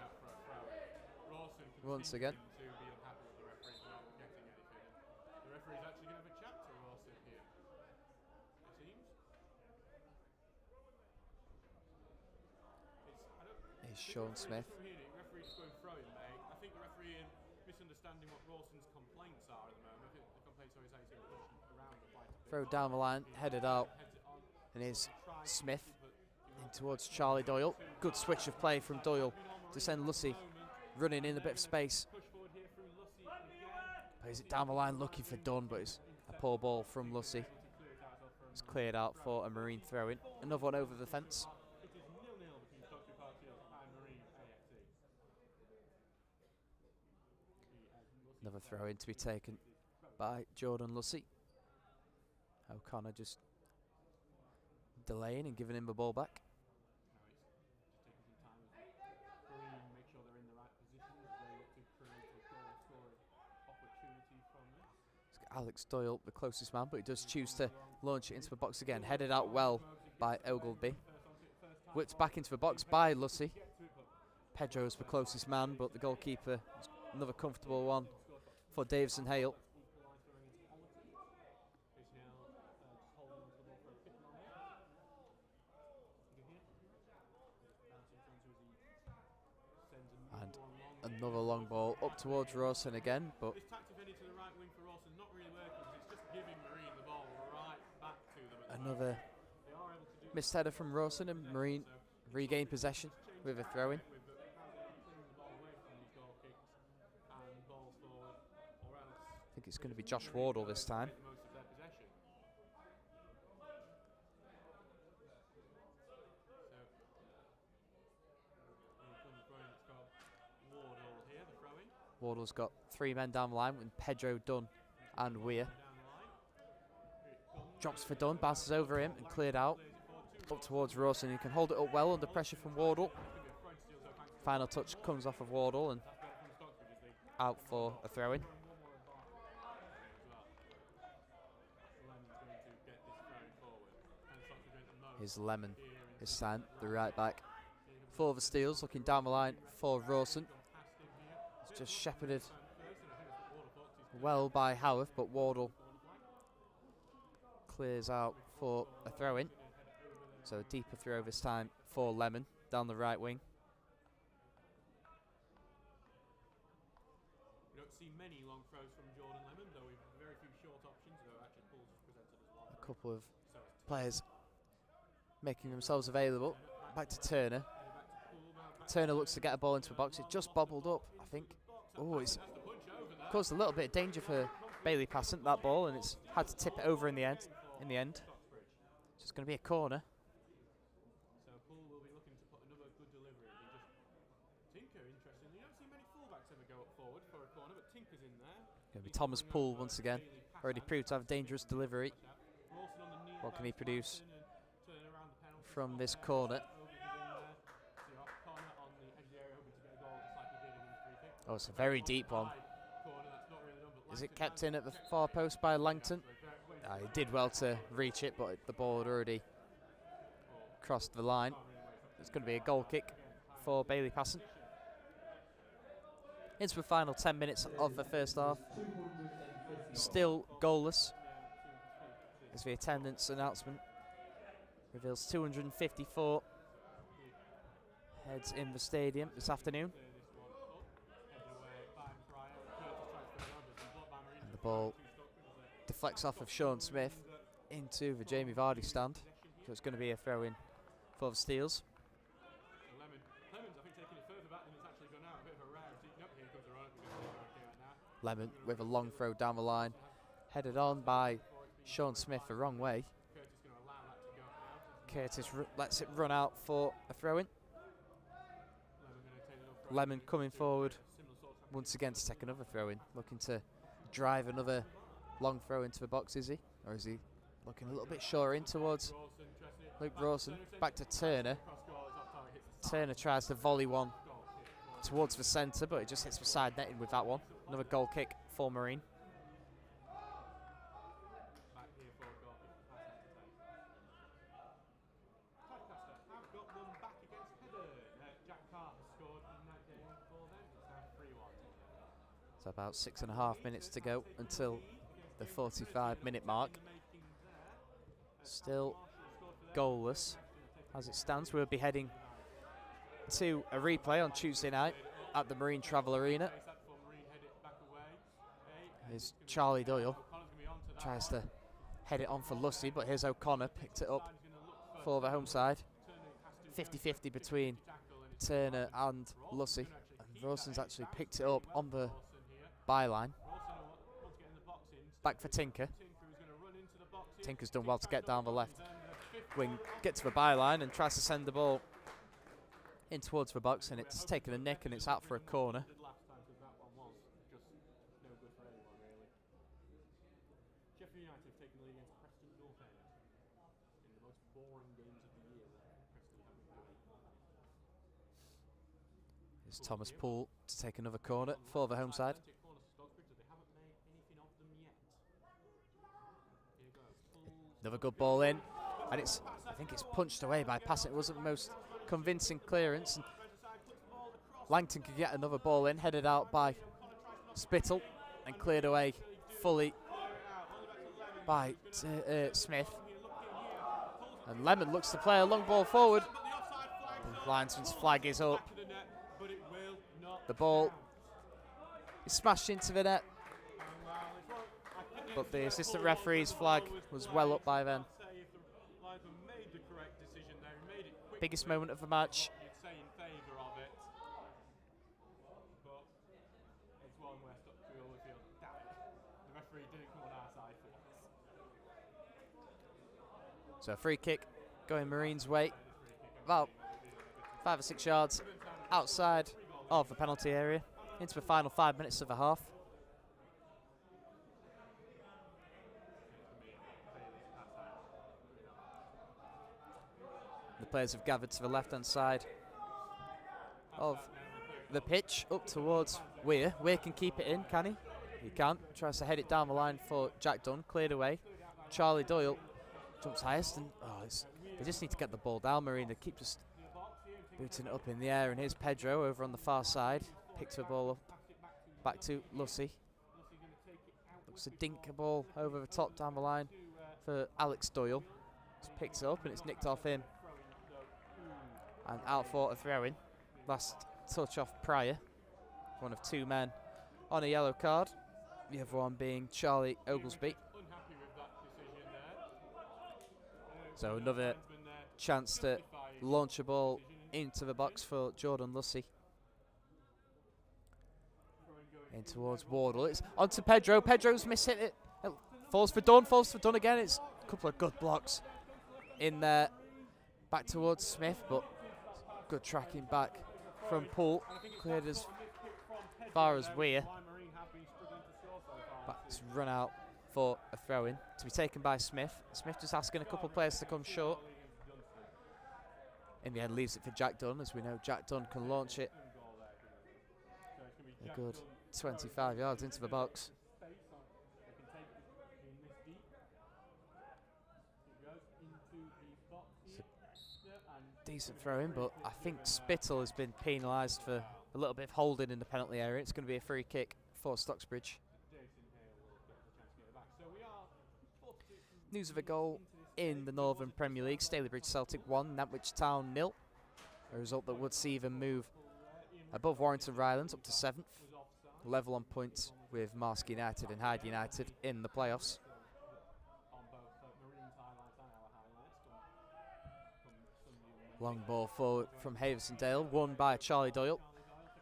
once again. Sean Smith. I think the referee misunderstanding what Rawson's complaints are at the moment. I think the complaints are he's pushing around quite a bit. Throw down the line, headed out, and is Smith in towards Charlie Doyle. Good switch of play from Doyle to send Lussey running in a bit of space. Plays it down the line looking for Dunn, but it's a poor ball from Lussey. It's cleared out for a Marine throw-in. Another one over the fence. Another throw-in to be taken by Jordan Lussey. O'Connor just delaying and giving him the ball back. Alex Doyle, the closest man, but he does choose to launch it into the box again. Headed out well by Ogleby. Whipped back into the box by Lussey. Pedro's the closest man, but the goalkeeper, another comfortable one for Davison Hale. And another long ball up towards Rawson again, but Another missed header from Rawson, and Marine regain possession with a throw-in. I think it's going to be Josh Wardle this time. Wardle's got 3 men down the line with Pedro, Dunn and Weir. Drops for Dunn, bounces over him and cleared out. Up towards Rawson, who can hold it up well under pressure from Wardle. Final touch comes off of Wardle and out for a throw-in. Here's Lemon this time, the right back. For the Steels, looking down the line for Rawson. It's just shepherded well by Howarth, but Wardle clears out for a throw-in. So a deeper throw this time for Lemon down the right wing. We don't see many long throws from Jordan Lemon, though we've very few short options, though actually Paul's presented as one. A couple of players making themselves available. Back to Turner. Turner looks to get a ball into the box. It just bobbled up, I think. Oh, it's caused a little bit of danger for Bailey Passant, that ball, and it's had to tip it over in the end. So it's going to be a corner. So Poole will be looking to put another good delivery. Tinker, interestingly, you don't see many fullbacks ever go up forward for a corner, but Tinker's in there. Going to be Thomas Poole once again. Already proved to have dangerous delivery. What can he produce from this corner? Oh, it's a very deep one. Is it kept in at the far post by Langton? He did well to reach it, but the ball had already crossed the line. It's going to be a goal kick for Bailey Passant. Into the final 10 minutes of the first half. Still goalless, as the attendance announcement reveals 254 heads in the stadium this afternoon. And the ball deflects off of Sean Smith into the Jamie Vardy stand, so it's going to be a throw-in for the Steels. Lemon with a long throw down the line, headed on by Sean Smith the wrong way. Curtis lets it run out for a throw-in. Lemon coming forward once again to take another throw-in, looking to drive another long throw into the box, is he? Or is he looking a little bit short in towards Luke Rawson? Back to Turner. Turner tries to volley one towards the centre, but it just hits the side netting with that one. Another goal kick for Marine. So about 6.5 minutes to go until the 45-minute mark. Still goalless as it stands. We'll be heading to a replay on Tuesday night at the Marine Travel Arena. Here's Charlie Doyle. Tries to head it on for Lussey, but here's O'Connor, picked it up for the home side. 50-50 between Turner and Lussey. And Rawson's actually picked it up on the byline. Back for Tinker. Tinker's done well to get down the left wing, get to the byline and tries to send the ball in towards the box, and it's taken a nick and it's out for a corner. Here's Thomas Poole to take another corner for the home side. Another good ball in, and I think it's punched away by Passant. It wasn't the most convincing clearance. And Langton could get another ball in, headed out by Spittle and cleared away fully by Smith. And Lemon looks to play a long ball forward. The linesman's flag is up. The ball is smashed into the net, but the assistant referee's flag was well up by then. biggest moment of the match. You'd say in favour of it, but it's one where Stocksbridge always feel, damn it, the referee didn't come on our side for once. So a free kick going Marine's way, about 5 or 6 yards outside of the penalty area, into the final 5 minutes of the half. The players have gathered to the left-hand side of the pitch, up towards Weir. Weir can keep it in, can he? He can't. Tries to head it down the line for Jack Dunn, cleared away. Charlie Doyle jumps highest, and they just need to get the ball down, Marine. They keep just booting it up in the air, and here's Pedro over on the far side. Picks the ball up, back to Lussey. Looks to dink a ball over the top down the line for Alex Doyle. Just picks it up, and it's nicked off him. And out for a throw-in. Last touch off Pryor. One of 2 men on a yellow card. The other one being Charlie Oglesby. So another chance to launch a ball into the box for Jordan Lussey. In towards Wardle. It's onto Pedro. Pedro's mishit it. Falls for Dunn again. It's a couple of good blocks in there. Back towards Smith, but good tracking back from Poole. Cleared as far as Weir. But it's run out for a throw-in to be taken by Smith. Smith just asking a couple of players to come short. In the end, leaves it for Jack Dunn, as we know Jack Dunn can launch it a good 25 yards into the box. Decent throw in, but I think Spittle has been penalised for a little bit of holding in the penalty area. It's going to be a free kick for Stocksbridge. News of a goal in the Northern Premier League. Stalybridge Celtic 1, Nantwich Town 0. A result that would see them move above Warrington Rylands up to 7th. Level on points with Marske United and Hyde United in the playoffs. Long ball forward from Haversondale, won by Charlie Doyle.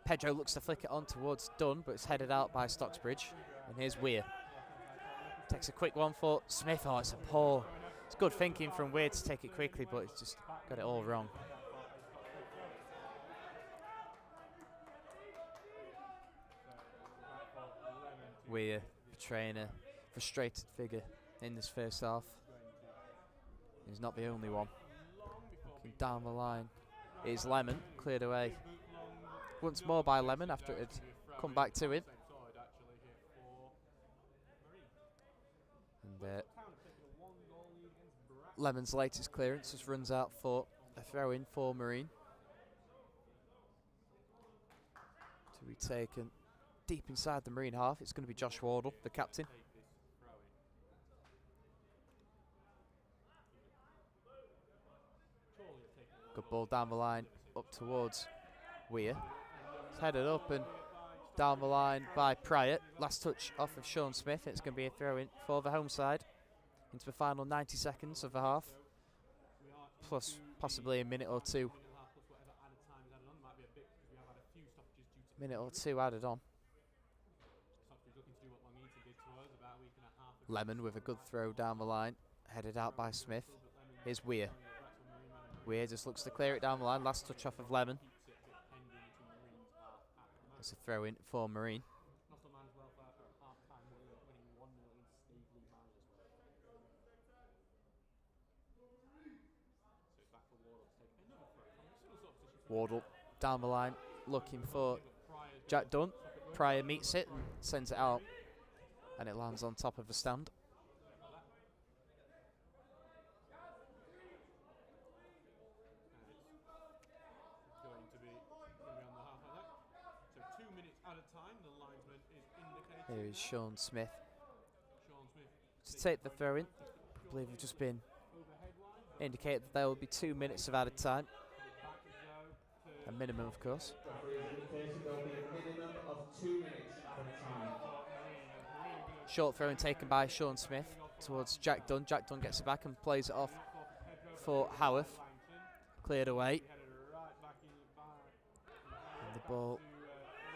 Pedro looks to flick it on towards Dunn, but it's headed out by Stocksbridge. And here's Weir. Takes a quick one for Smith. Oh, it's good thinking from Weir to take it quickly, but it's just got it all wrong. Weir portraying a frustrated figure in this first half. He's not the only one. Looking down the line is Lemon, cleared away once more by Lemon after it had come back to him. And Lemon's latest clearance just runs out for a throw-in for Marine. To be taken deep inside the Marine half. It's going to be Josh Wardle, the captain. Good ball down the line, up towards Weir. It's headed up and down the line by Pryor. Last touch off of Sean Smith. It's going to be a throw-in for the home side into the final 90 seconds of the half, plus possibly a minute or two. Minute or two added on. Lemon with a good throw down the line, headed out by Smith. Here's Weir. Weir just looks to clear it down the line. Last touch off of Lemon. It's a throw in for Marine. Wardle down the line, looking for Jack Dunn. Pryor meets it and sends it out, and it lands on top of the stand. Here is Sean Smith to take the throw in. I believe we've just been indicated that there will be 2 minutes of added time. A minimum, of course. Short throw in taken by Sean Smith towards Jack Dunn. Jack Dunn gets it back and plays it off for Howarth. cleared away. And the ball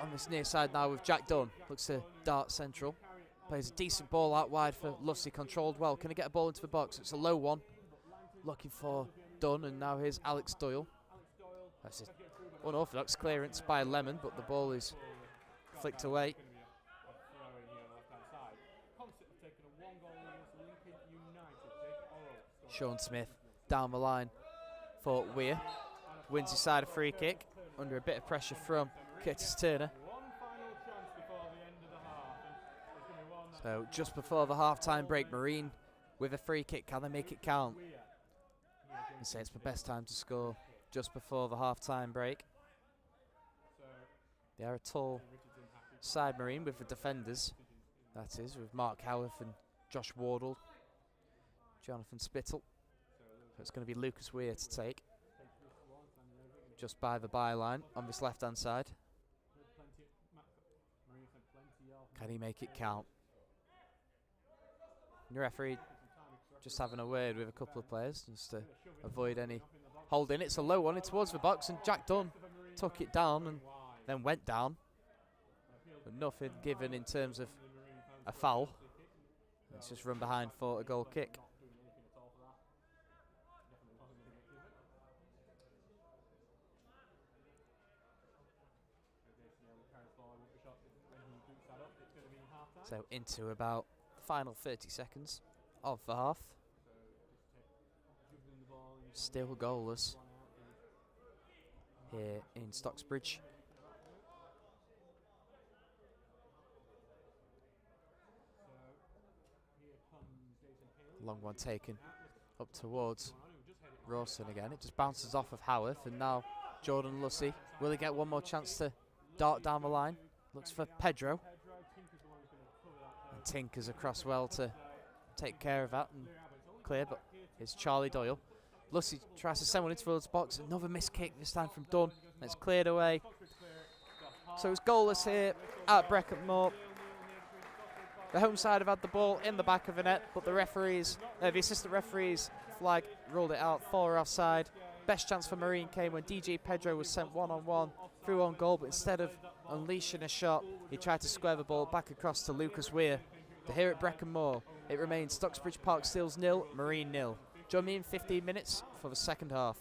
on this near side now with Jack Dunn. Looks to dart central. Plays a decent ball out wide for Lussey, controlled well. Can he get a ball into the box? It's a low one. Looking for Dunn, and now here's Alex Doyle. That's an unorthodox clearance by Lemon, but the ball is flicked away. Sean Smith down the line for Weir. Wins his side a free kick under a bit of pressure from Curtis Turner. So just before the half-time break, Marine with a free kick. Can they make it count? And say it's the best time to score just before the half-time break. They are a tall side, Marine, with the defenders. That is, with Mark Howarth and Josh Wardle, Jonathan Spittle. So it's going to be Lucas Weir to take. Just by the byline on this left-hand side. Can he make it count? And the referee just having a word with a couple of players just to avoid any holding. It's a low one in towards the box, and Jack Dunn took it down and then went down. But nothing given in terms of a foul. It's just run behind for a goal kick. So into about the final 30 seconds of the half. Still goalless here in Stocksbridge. Long one taken up towards Rawson again. It just bounces off of Howarth, and now Jordan Lussey. Will he get one more chance to dart down the line? Looks for Pedro. And tinkers across well to take care of that and clear, but it's Charlie Doyle. Lussey tries to send one into the box. Another missed kick, this time from Dunn. And it's cleared away. So it's goalless here at Brecon Moor. The home side have had the ball in the back of the net, but the referees, the assistant referees flag ruled it out for offside. Best chance for Marine came when DJ Pedro was sent one-on-one through on goal, but instead of unleashing a shot, he tried to square the ball back across to Lucas Weir. But here at Brecon Moor, it remains Stocksbridge Park Steels 0, Marine 0. Join me in 15 minutes for the second half.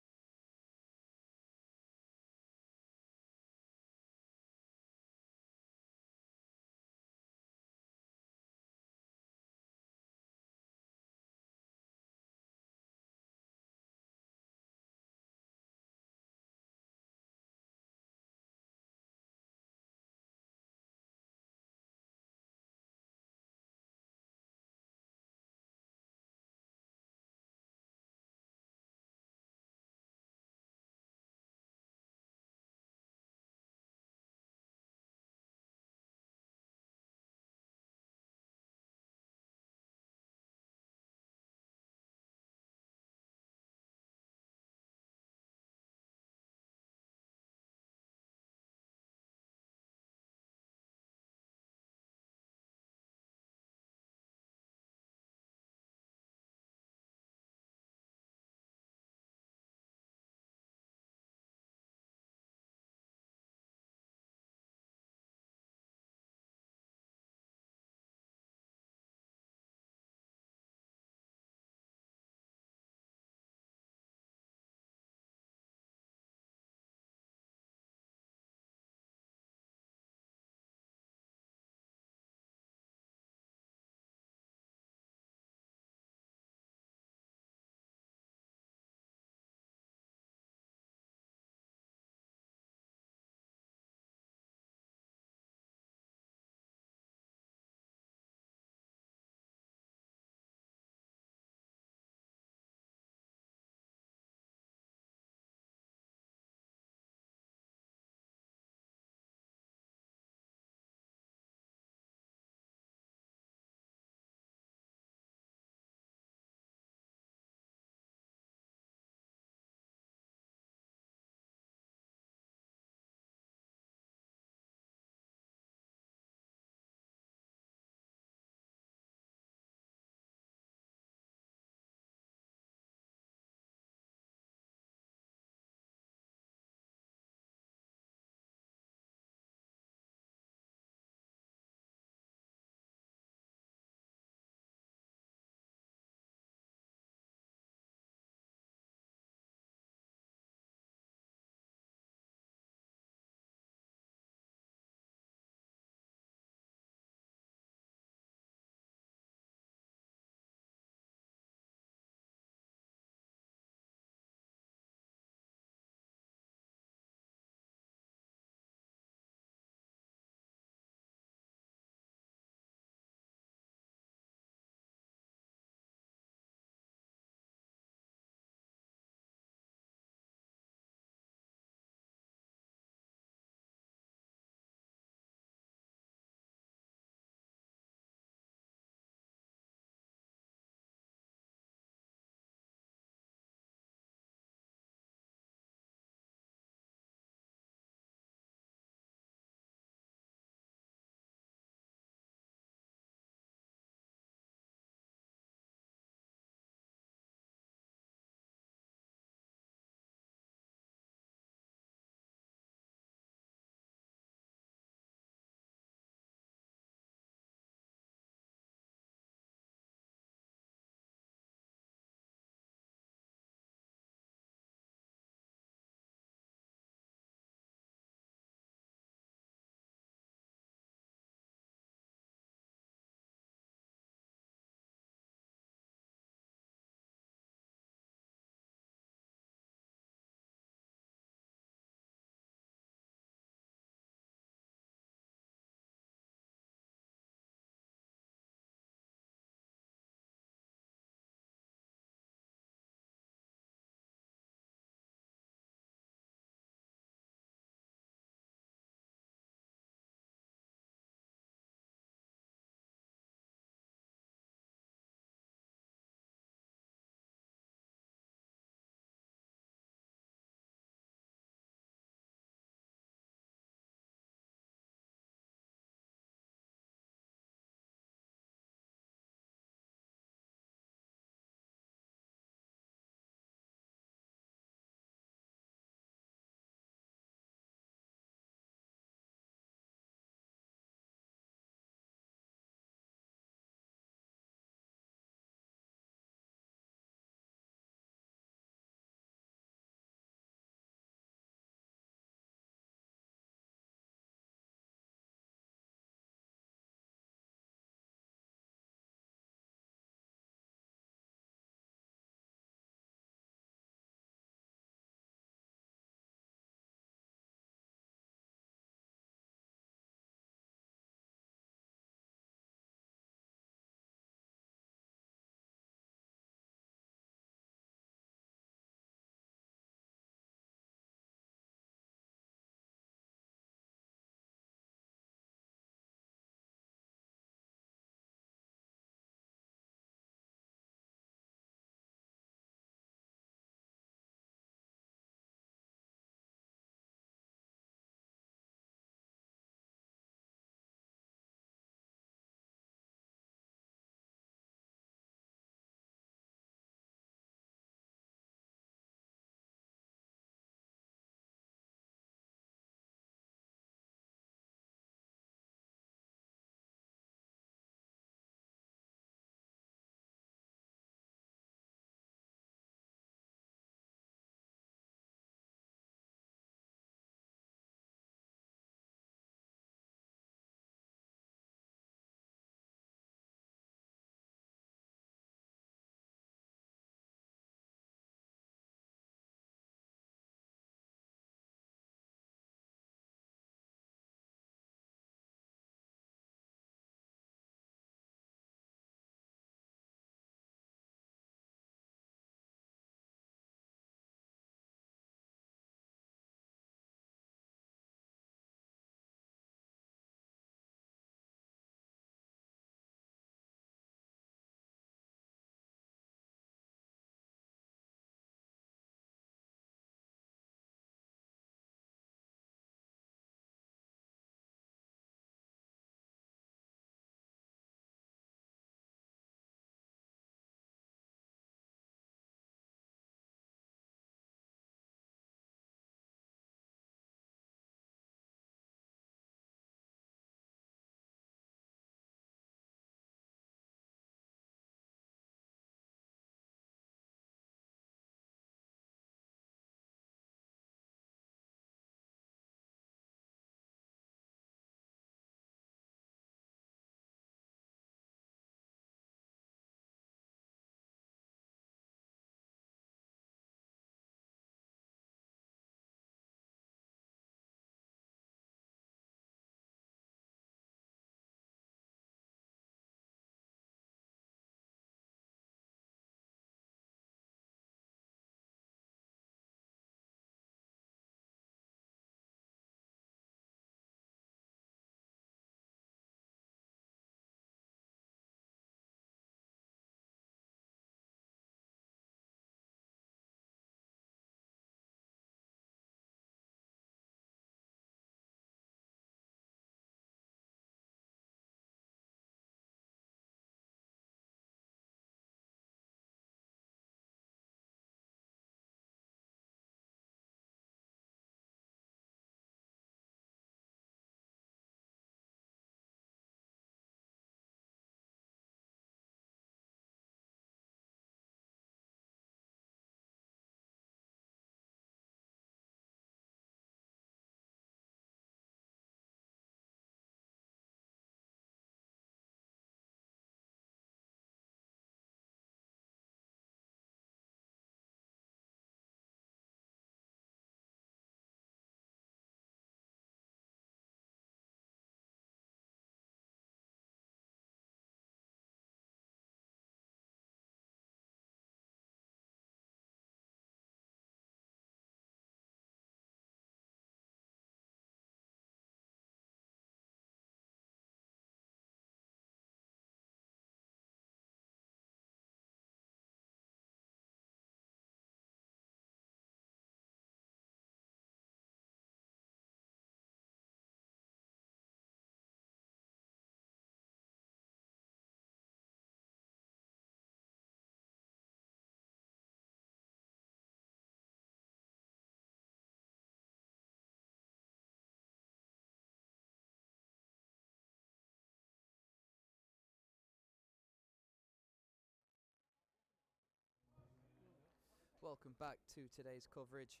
Welcome back to today's coverage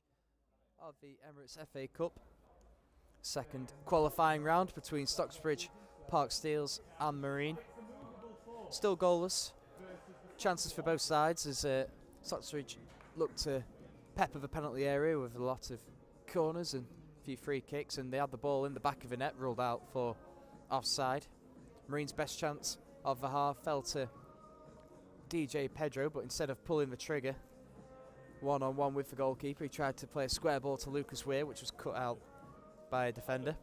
of the Emirates FA Cup. Second qualifying round between Stocksbridge, Park Steels and Marine. Still goalless. Chances for both sides as Stocksbridge look to pepper the penalty area with a lot of corners and a few free kicks, and they had the ball in the back of the net ruled out for offside. Marine's best chance of the half fell to DJ Pedro, but instead of pulling the trigger one-on-one with the goalkeeper, he tried to play a square ball to Lucas Weir, which was cut out by a defender.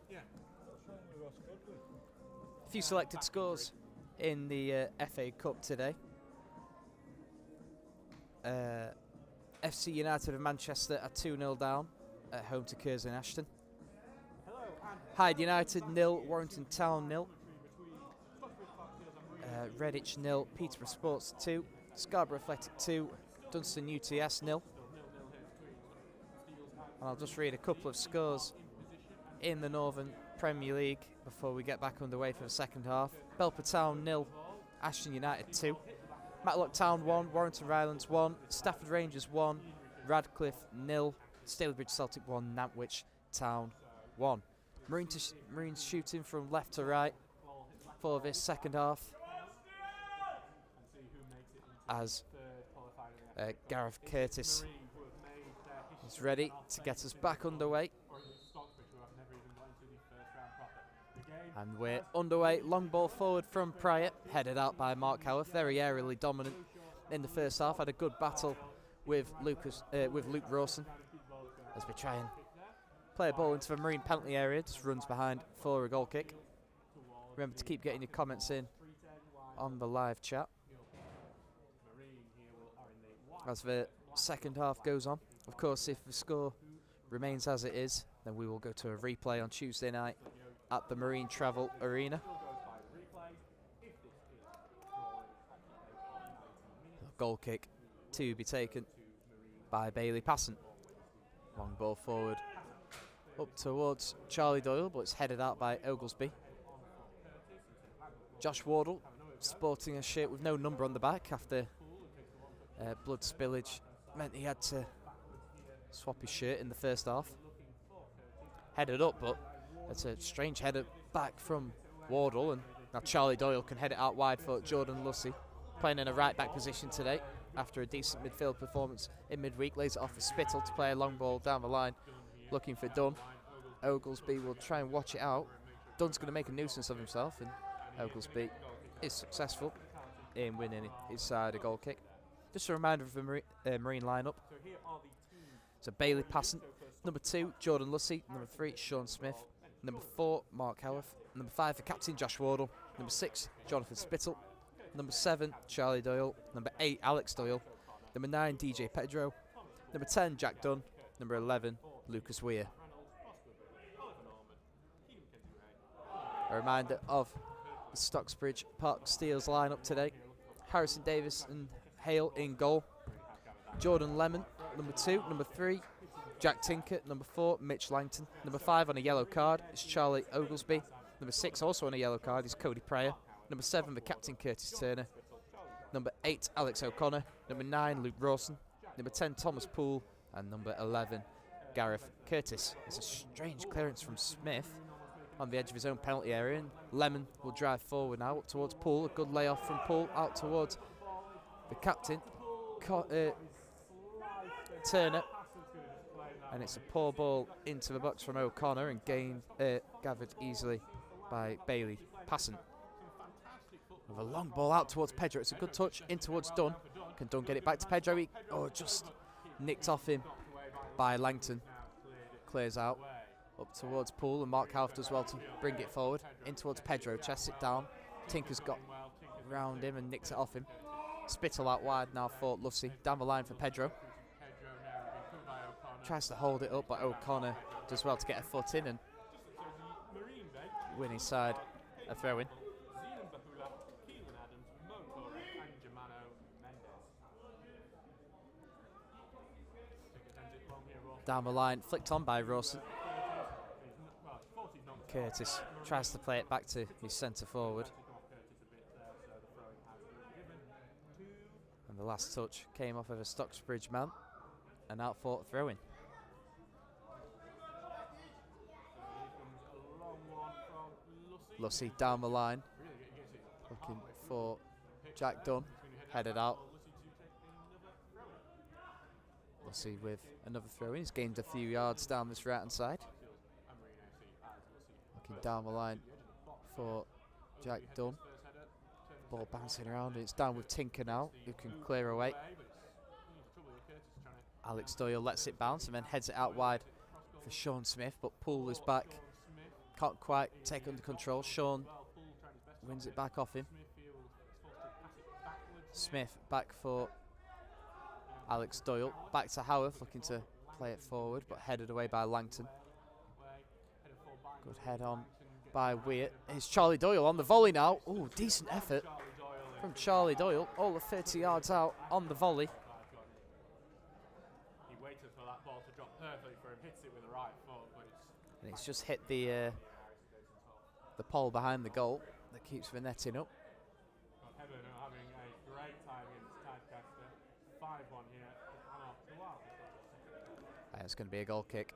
A few selected scores in the FA Cup today. FC United of Manchester are 2-0 down at home to Curzon Ashton. Hyde United 0, Warrington Town 0. Redditch 0, Peterborough Sports 2, Scarborough Athletic 2, Dunstan UTS 0. And I'll just read a couple of scores in the Northern Premier League before we get back underway for the second half. Belper Town 0, Ashton United 2, Matlock Town 1, Warrington Rylands 1, Stafford Rangers 1, Radcliffe 0, Stalybridge Celtic 1, Nantwich Town 1. Marines shooting from left to right for this second half as Gareth Curtis is ready to get us back underway. And we're underway. Long ball forward from Pryor, headed out by Mark Howarth, very aerially dominant in the first half. Had a good battle with Luke Rawson as we try and play a ball into the Marine penalty area. Just runs behind for a goal kick. Remember to keep getting your comments in on the live chat as the second half goes on. Of course, if the score remains as it is, then we will go to a replay on Tuesday night at the Marine Travel Arena. Goal kick to be taken by Bailey Passant. Long ball forward up towards Charlie Doyle, but it's headed out by Oglesby. Josh Wardle sporting a shirt with no number on the back after blood spillage meant he had to swap his shirt in the first half. Headed up, but it's a strange header back from Wardle, and now Charlie Doyle can head it out wide for Jordan Lussey, playing in a right back position today after a decent midfield performance in midweek. Lays it off for Spittle to play a long ball down the line, looking for Dunn. Oglesby will try and watch it out. Dunn's going to make a nuisance of himself, and Oglesby is successful in winning his side a goal kick. Just a reminder of the Marine lineup. So Bailey Passant, number 2 Jordan Lussey, number 3 Sean Smith, number 4 Mark Howarth, number 5 the captain Josh Wardle, number 6 Jonathan Spittle, number 7 Charlie Doyle, number 8 Alex Doyle, number 9 DJ Pedro, number 10 Jack Dunn, number 11 Lucas Weir. A reminder of the Stocksbridge Park Steels lineup today. Harrison Davis and Hale in goal. Jordan Lemon, number 2. Number 3, Jack Tinker. Number 4, Mitch Langton. Number 5 on a yellow card is Charlie Oglesby. Number 6 also on a yellow card is Cody Pryor. Number 7, the captain Curtis Turner. Number 8, Alex O'Connor. Number 9, Luke Rawson. Number 10, Thomas Poole. And number 11, Gareth Curtis. It's a strange clearance from Smith on the edge of his own penalty area, and Lemon will drive forward now up towards Poole. A good layoff from Poole out towards the captain Turner, and it's a poor ball into the box from O'Connor and gathered easily by Bailey Passant. With a long ball out towards Pedro, it's a good touch in towards Dunn. Can Dunn get it back to Pedro? Just nicked off him by Langton. Clears out up towards Poole, and Mark Howarth does well to bring it forward in towards Pedro. Chests it down. Tinker's got round him and nicks it off him. Spittle out wide now for Lussey. Down the line for Pedro. Tries to hold it up, but O'Connor does well to get a foot in and win his side a throw-in. Down the line, flicked on by Rawson. Curtis tries to play it back to his centre forward. And the last touch came off of a Stocksbridge man. An out for throw-in. Lucy down the line, looking for Jack Dunn, headed out. Lucy with another throw-in. He's gained a few yards down this right-hand side. Looking down the line for Jack Dunn. Ball bouncing around. It's down with Tinker now, who can clear away. Alex Doyle lets it bounce and then heads it out wide for Sean Smith, but Poole is back. Can't quite take under control. Sean wins it back off him. Smith back for Alex Doyle. Back to Howarth, looking to play it forward, but headed away by Langton. Good head on by Weir. Here's Charlie Doyle on the volley now. Ooh, decent effort from Charlie Doyle. All of 30 yards out on the volley. He waited for that ball to drop perfectly for him, hits it with the right foot, but And it's just hit the pole behind the goal that keeps the netting up. Heaven are having a great time against Tidecaster. 5-1 here. It's going to be a goal kick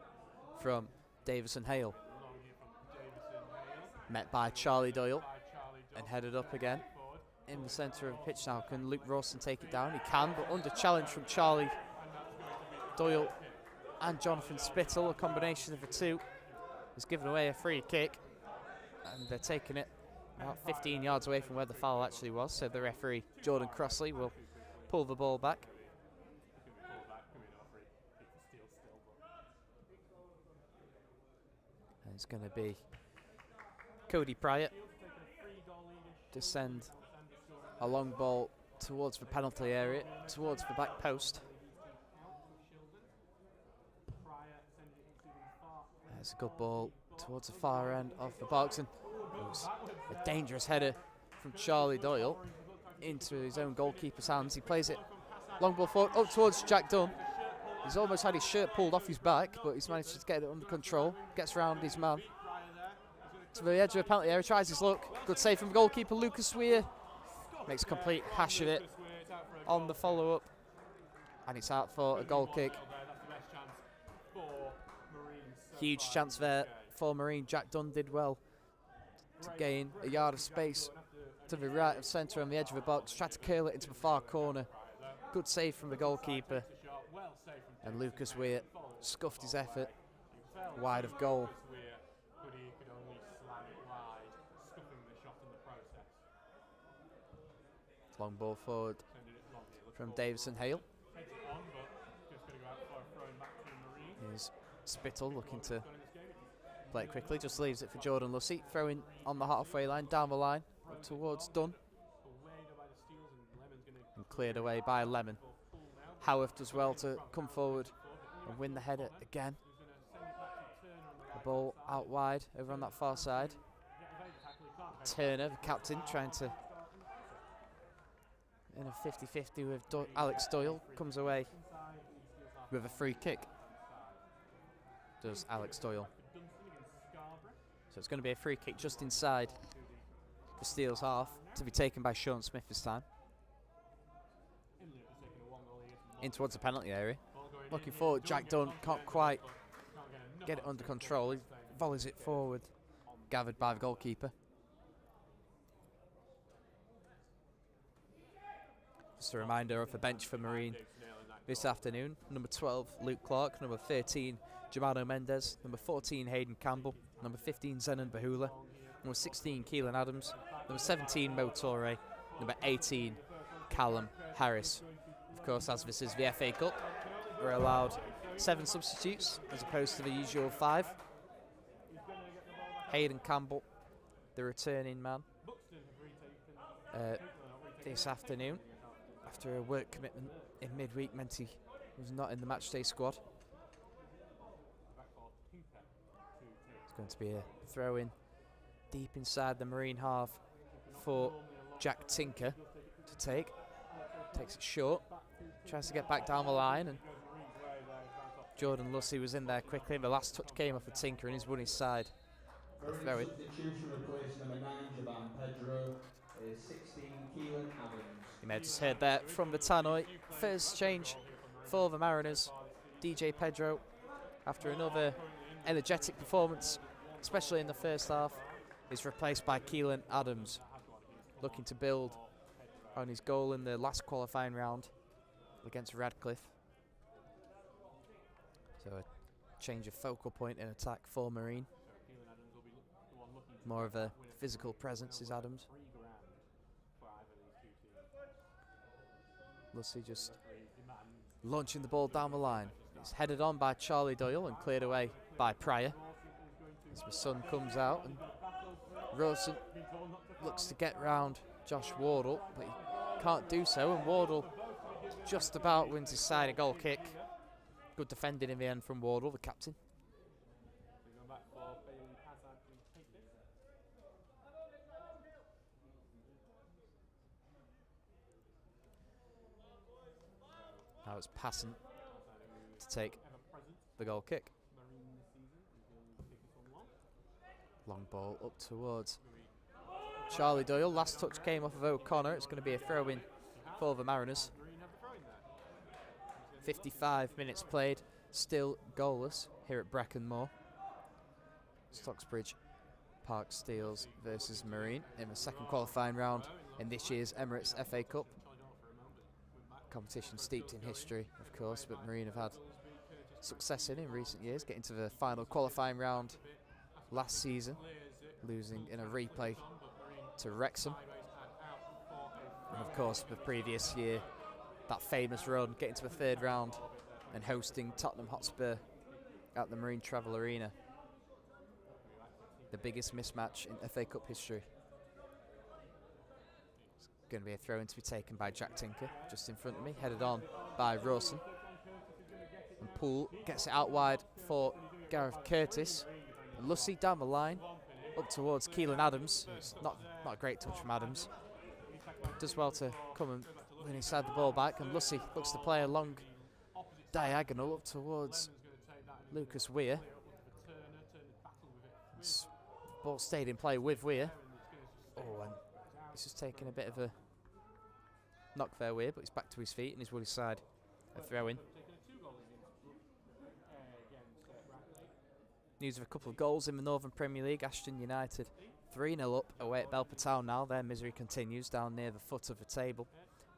from Davison Hale. Met by Charlie Doyle and headed up again in the centre of the pitch now. Can Luke Rawson take it down? He can, but under challenge from Charlie Doyle and Jonathan Spittle. A combination of the two has given away a free kick, and they're taking it about 15 yards away from where the foul actually was. So the referee, Jordan Crossley, will pull the ball back. And it's going to be Cody Pryor to send a long ball towards the penalty area, towards the back post. There's a good ball towards the far end of the box, and it was a dangerous header from Charlie Doyle into his own goalkeeper's hands. He plays it long ball forward up towards Jack Dunn. He's almost had his shirt pulled off his back, but he's managed to get it under control. Gets round his man to the edge of the penalty area, tries his luck. Good save from goalkeeper Lucas Weir. Makes a complete hash of it on the follow-up, and it's out for a goal kick. Huge chance there for Marine. Jack Dunn did well to gain a yard of space to the right of centre on the edge of the box. Tried to curl it into the far corner. Good save from the goalkeeper. And Lucas Weir scuffed his effort wide of goal. Long ball forward from Davison Hale. Here's Spittle looking to play it quickly, just leaves it for Jordan Lucy. Throwing on the halfway line, down the line, up towards Dunn. And cleared away by Lemon. Howarth does well to come forward and win the header again. The ball out wide over on that far side. Turner, the captain, trying to in a 50-50 with Alex Doyle, comes away with a free kick. Does Alex Doyle. So it's going to be a free kick just inside the Steel's half, to be taken by Sean Smith this time. In towards the penalty area. Looking forward, Jack Dunn can't quite get it under control. He volleys it forward, gathered by the goalkeeper. Just a reminder of the bench for Marine this afternoon. Number 12, Luke Clark. Number 13, Germano Mendes. Number 14, Hayden Campbell. Number 15, Zenon Bahula. Number 16, Keelan Adams. Number 17, Mo Torre. Number 18, Callum Harris. Of course, as this is the FA Cup, we're allowed 7 substitutes as opposed to the usual 5. Hayden Campbell, the returning man, this afternoon, after a work commitment in midweek, meant he was not in the matchday squad. It's going to be a throw-in deep inside the Marine half for Jack Tinker to take. Takes it short, tries to get back down the line, and Jordan Lucy was in there quickly. The last touch came off of Tinker and he's won his side. Throw-in. You may have just heard that from the tannoy. First change for the Mariners DJ Pedro, after another energetic performance, especially in the first half, is replaced by Keelan Adams, looking to build on his goal in the last qualifying round against Radcliffe. So a change of focal point in attack for Marine. More of a physical presence is Adams. Lucy just launching the ball down the line. It's headed on by Charlie Doyle and cleared away by Pryor. As the sun comes out, and Rawson looks to get round Josh Wardle, but he can't do so, and Wardle just about wins his side a goal kick. Good defending in the end from Wardle, the captain. Now it's passing to take the goal kick. Long ball up towards Charlie Doyle. Last touch came off of O'Connor. It's going to be a throw-in for the Mariners. 55 minutes played, still goalless here at Breckenmore. Stocksbridge Park Steels versus Marine in the second qualifying round in this year's Emirates FA Cup. Competition steeped in history, of course, but Marine have had success in recent years, getting to the final qualifying round last season, losing in a replay to Wrexham. And of course, the previous year, that famous run, getting to the third round and hosting Tottenham Hotspur at the Marine Travel Arena. The biggest mismatch in FA Cup history. It's going to be a throw-in to be taken by Jack Tinker, just in front of me, headed on by Rawson. And Poole gets it out wide for Gareth Curtis. And Lucy down the line, up towards Keelan Adams. It's not a great touch from Adams. Does well to come and win inside the ball back, and Lucy looks to play a long diagonal up towards Lucas Weir. Ball stayed in play with Weir. Oh, and he's just taking a bit of a knock there, Weir, but he's back to his feet and he's Woolly's side. A throw-in. News of a couple of goals in the Northern Premier League. Ashton United 3-0 up away at Belper Town now. Their misery continues down near the foot of the table.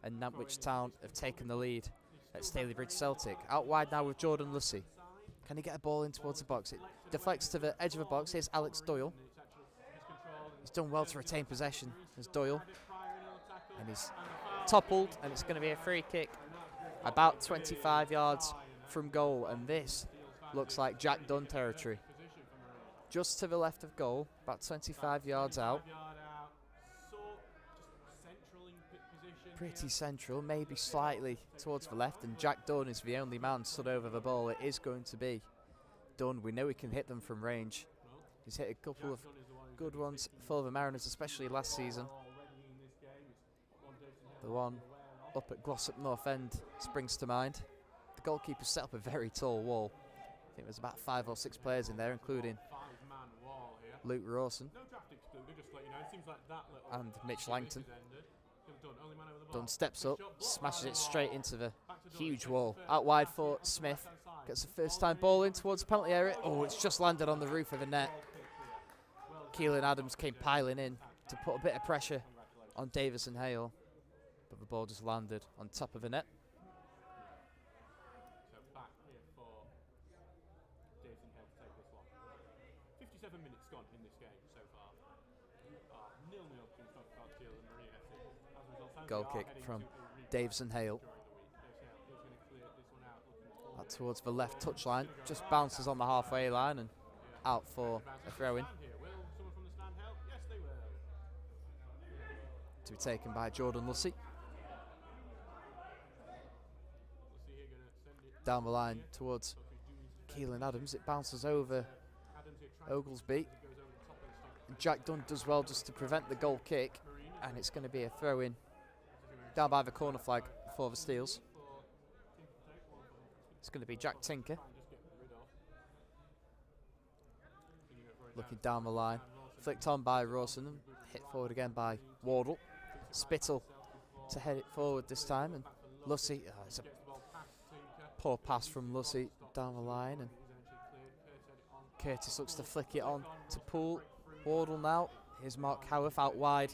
And Nantwich Town have taken the lead at Stalybridge Celtic. Out wide now with Jordan Lucy. Can he get a ball in towards the box? It deflects to the edge of the box. Here's Alex Doyle. He's done well to retain possession as Doyle. And he's toppled, and it's going to be a free kick about 25 yards from goal. And this looks like Jack Dunn territory. Just to the left of goal, about 25 yards out. Pretty central, maybe slightly towards the left, and Jack Dunn is the only man stood over the ball. It is going to be Dunn. We know he can hit them from range. He's hit a couple of good ones for the Mariners, especially last season. The one up at Glossop North End springs to mind. The goalkeeper set up a very tall wall. I think there's about 5 or 6 players in there, including Luke Rawson and Mitch Langton. Dunn steps up, smashes it straight into the huge wall. Out wide for Smith. Gets the first time ball in towards the penalty area. Oh, it's just landed on the roof of the net. Keelan Adams came piling in to put a bit of pressure on Davis and Hale, but the ball just landed on top of the net. So back here for Davis and Hale to take this one. 57 minutes gone in this game so far. 0-0 between Stockbridge Park Steel and Marine FC. As a result, Goal kick from Davison Hale. Out towards the left touchline, just bounces on the halfway line and out for a throw-in. To be taken by Jordan Lucy. Down the line towards Keelan Adams. It bounces over Oglesby. Jack Dunn does well just to prevent the goal kick, and it's going to be a throw-in down by the corner flag for the Steels. It's going to be Jack Tinker. Looking down the line. Flicked on by Rawson and hit forward again by Wardle. Spittle to head it forward this time, and Lucy, it's a Poor pass from Lussey down the line, and Curtis looks to flick it on to Poole. Wardle now. Here's Mark Howarth out wide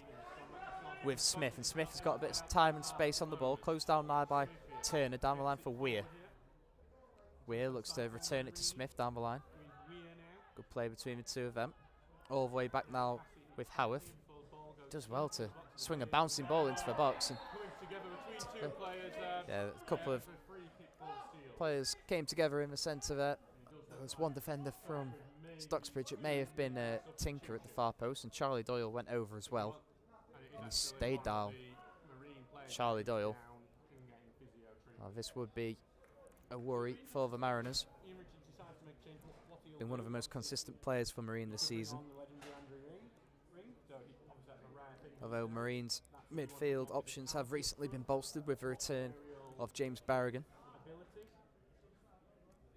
with Smith, and Smith has got a bit of time and space on the ball. Closed down now by Turner down the line for Weir. Weir looks to return it to Smith down the line. Good play between the two of them. All the way back now with Howarth. Does well to swing a bouncing ball into the box. And yeah, a couple of players came together in the centre there. There was one defender from Stocksbridge. It may have been Tinker at the far post, and Charlie Doyle went over as well. And he stayed down. Charlie Doyle. This would be a worry for the Mariners. Been one of the most consistent players for Marine this season. Although Marine's midfield options have recently been bolstered with the return of James Barragan.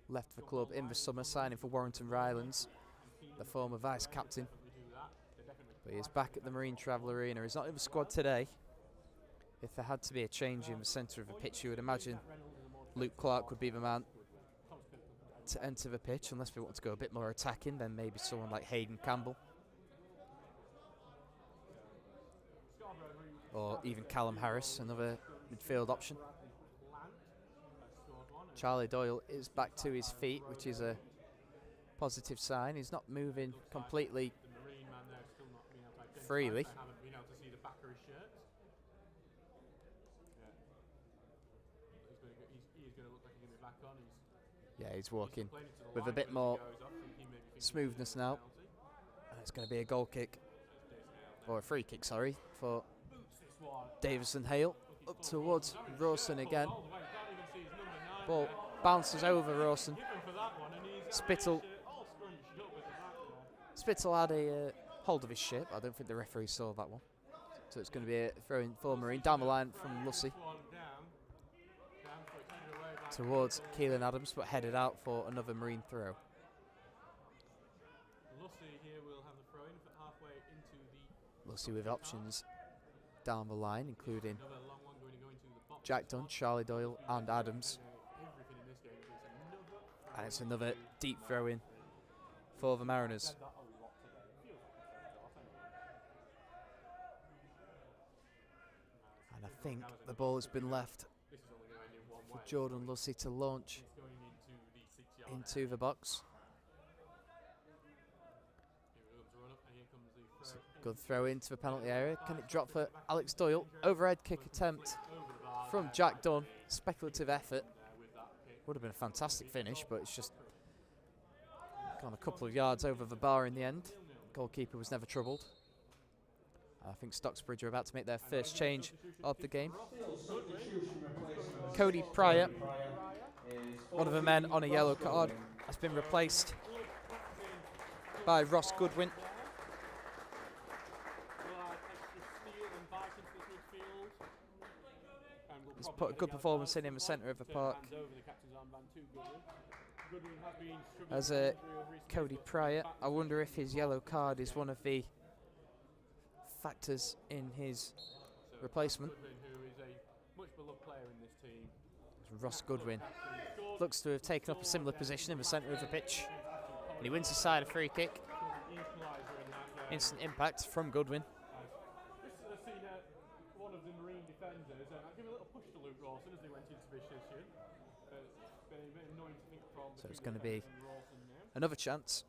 Left the club in the summer, signing for Warrington Rylands, the former vice-captain. But he is back at the Marine Travel Arena. He's not in the squad today. If there had to be a change in the centre of the pitch, you would imagine Luke Clark would be the man to enter the pitch, unless we want to go a bit more attacking, then maybe someone like Hayden Campbell. Or even Callum Harris, another midfield option. Charlie Doyle is back to his feet, which is a positive sign. He's not moving completely freely. Yeah, he's walking with a bit more smoothness now. And it's going to be a goal kick, or a free kick, sorry, for Davison Hale. Up towards Rawson again. Ball bounces over Rawson. Spittle had a hold of his ship. I don't think the referee saw that one. So it's going to be a throw-in for Marine. Down the line from Lussey. Towards Keelan Adams, but headed out for another Marine throw. Lussey with options down the line, including Jack Dunn, Charlie Doyle and Adams. And it's another deep throw-in for the Mariners. And I think the ball has been left for Jordan Lussey to launch into the box. Good throw into the penalty area. Can it drop for Alex Doyle? Overhead kick attempt from Jack Dunn. Speculative effort. Would have been a fantastic finish, but it's just gone a couple of yards over the bar in the end. Goalkeeper was never troubled. I think Stocksbridge are about to make their first change of the game. Cody Pryor, one of the men on a yellow card, has been replaced by Ross Goodwin. He's put a good performance in the centre of the park. As Cody Pryor, I wonder if his yellow card is one of the factors in his replacement. Ross Goodwin looks to have taken up a similar position in the centre of the pitch, and he wins aside a free kick. Instant impact from Goodwin. One of the Marine defenders, and I'll give a little push to Luke Rawson as they went into this issue. It's been a bit annoying to think from. So it's going to be another chance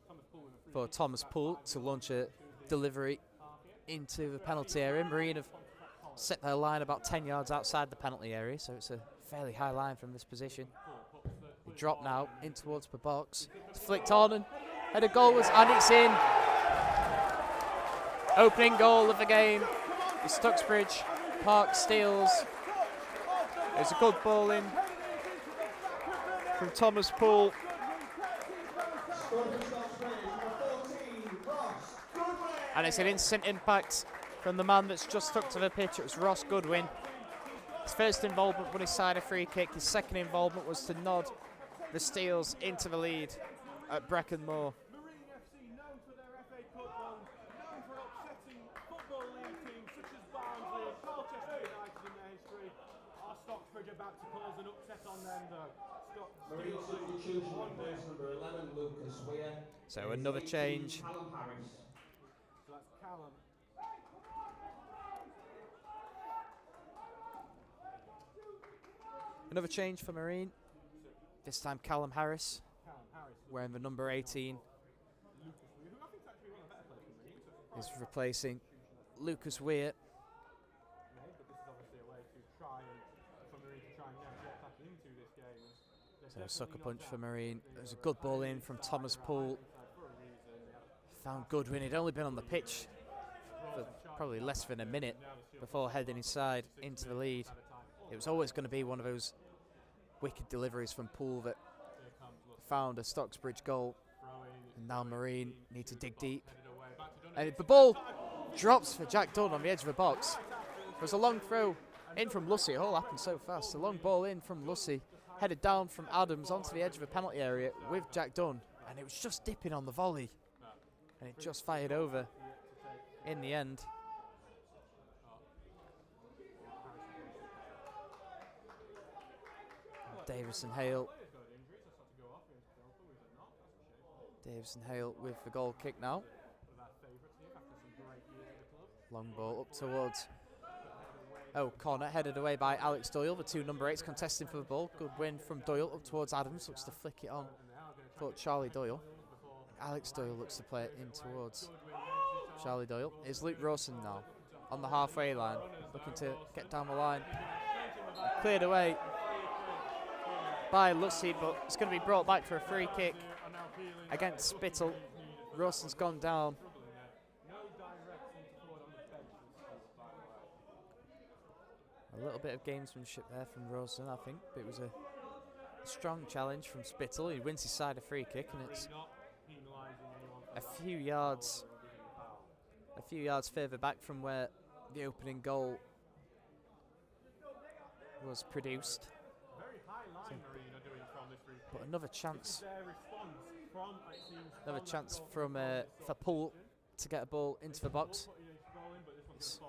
for Thomas Poole to launch a delivery into the penalty area. Marine have set their line about 10 yards outside the penalty area, so it's a fairly high line from this position. They drop now in towards the box. It's flicked on and header goal and it's in. Opening goal of the game is Stocksbridge Park Steels. There's a good ball in from Thomas Poole. And it's an instant impact from the man that's just stuck to the pitch. It was Ross Goodwin. His first involvement when he side a free kick. His second involvement was to nod the Steels into the lead at Brecon Moor. Marine FC, known for their FA Cup runs, known for upsetting Football League teams such as Barnsley and Colchester United in their history. Are Stocksbridge about to cause an upset on them though? Marine substitution on base number 11, Lucas Weir. So another change. Callum Harris. So that's Callum. Another change for Marine. This time Callum Harris, wearing the number 18. Lucas Weir, who I think is actually one of the better players for Marine. Is replacing Lucas Weir. But this is obviously a way to try and for Marine to try and now get back into this game. So a sucker punch for Marine. There's a good ball in from Thomas Poole. Found Goodwin. He'd only been on the pitch for probably less than a minute before heading inside into the lead. It was always going to be one of those wicked deliveries from Poole that found a Stocksbridge goal. And now Marine need to dig deep. And the ball drops for Jack Dunn on the edge of the box. There was a long throw in from Lussey. It all happened so fast. A long ball in from Lussey, headed down from Adams onto the edge of the penalty area with Jack Dunn. And it was just dipping on the volley. And it just fired over in the end. Davison Hale with the goal kick now. Long ball up towards. Oh, corner headed away by Alex Doyle. The two number 8s contesting for the ball. Good win from Doyle up towards Adams. Looks to flick it on for Charlie Doyle. Alex Doyle looks to play it in towards Charlie Doyle. It's Luke Rawson now on the halfway line, looking to get down the line. Cleared away by Lussey, but it's going to be brought back for a free kick against Spittle. Rawson's gone down. A little bit of gamesmanship there from Rawson, I think, but it was a strong challenge from Spittle. He wins his side a free kick, and it's a few yards further back from where the opening goal was produced. But another chance from for Poole to get a ball into the box. It's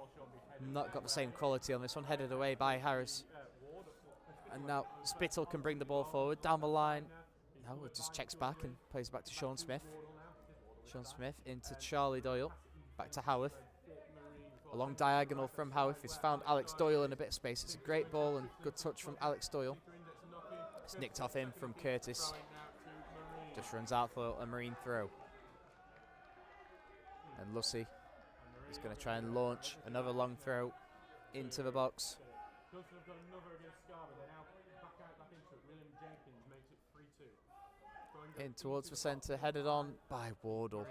not got the same quality on this one. Headed away by Harris, and now Spittle can bring the ball forward down the line. No, it just checks back and plays back to Sean Smith. Sean Smith into Charlie Doyle, back to Howarth. A long diagonal from Howarth. He's found Alex Doyle in a bit of space. It's a great ball and good touch from Alex Doyle. It's nicked off him from Curtis. Just runs out for a Marine throw. And Lussey is going to try and launch another long throw into the box. In towards the centre, headed on by Wardle.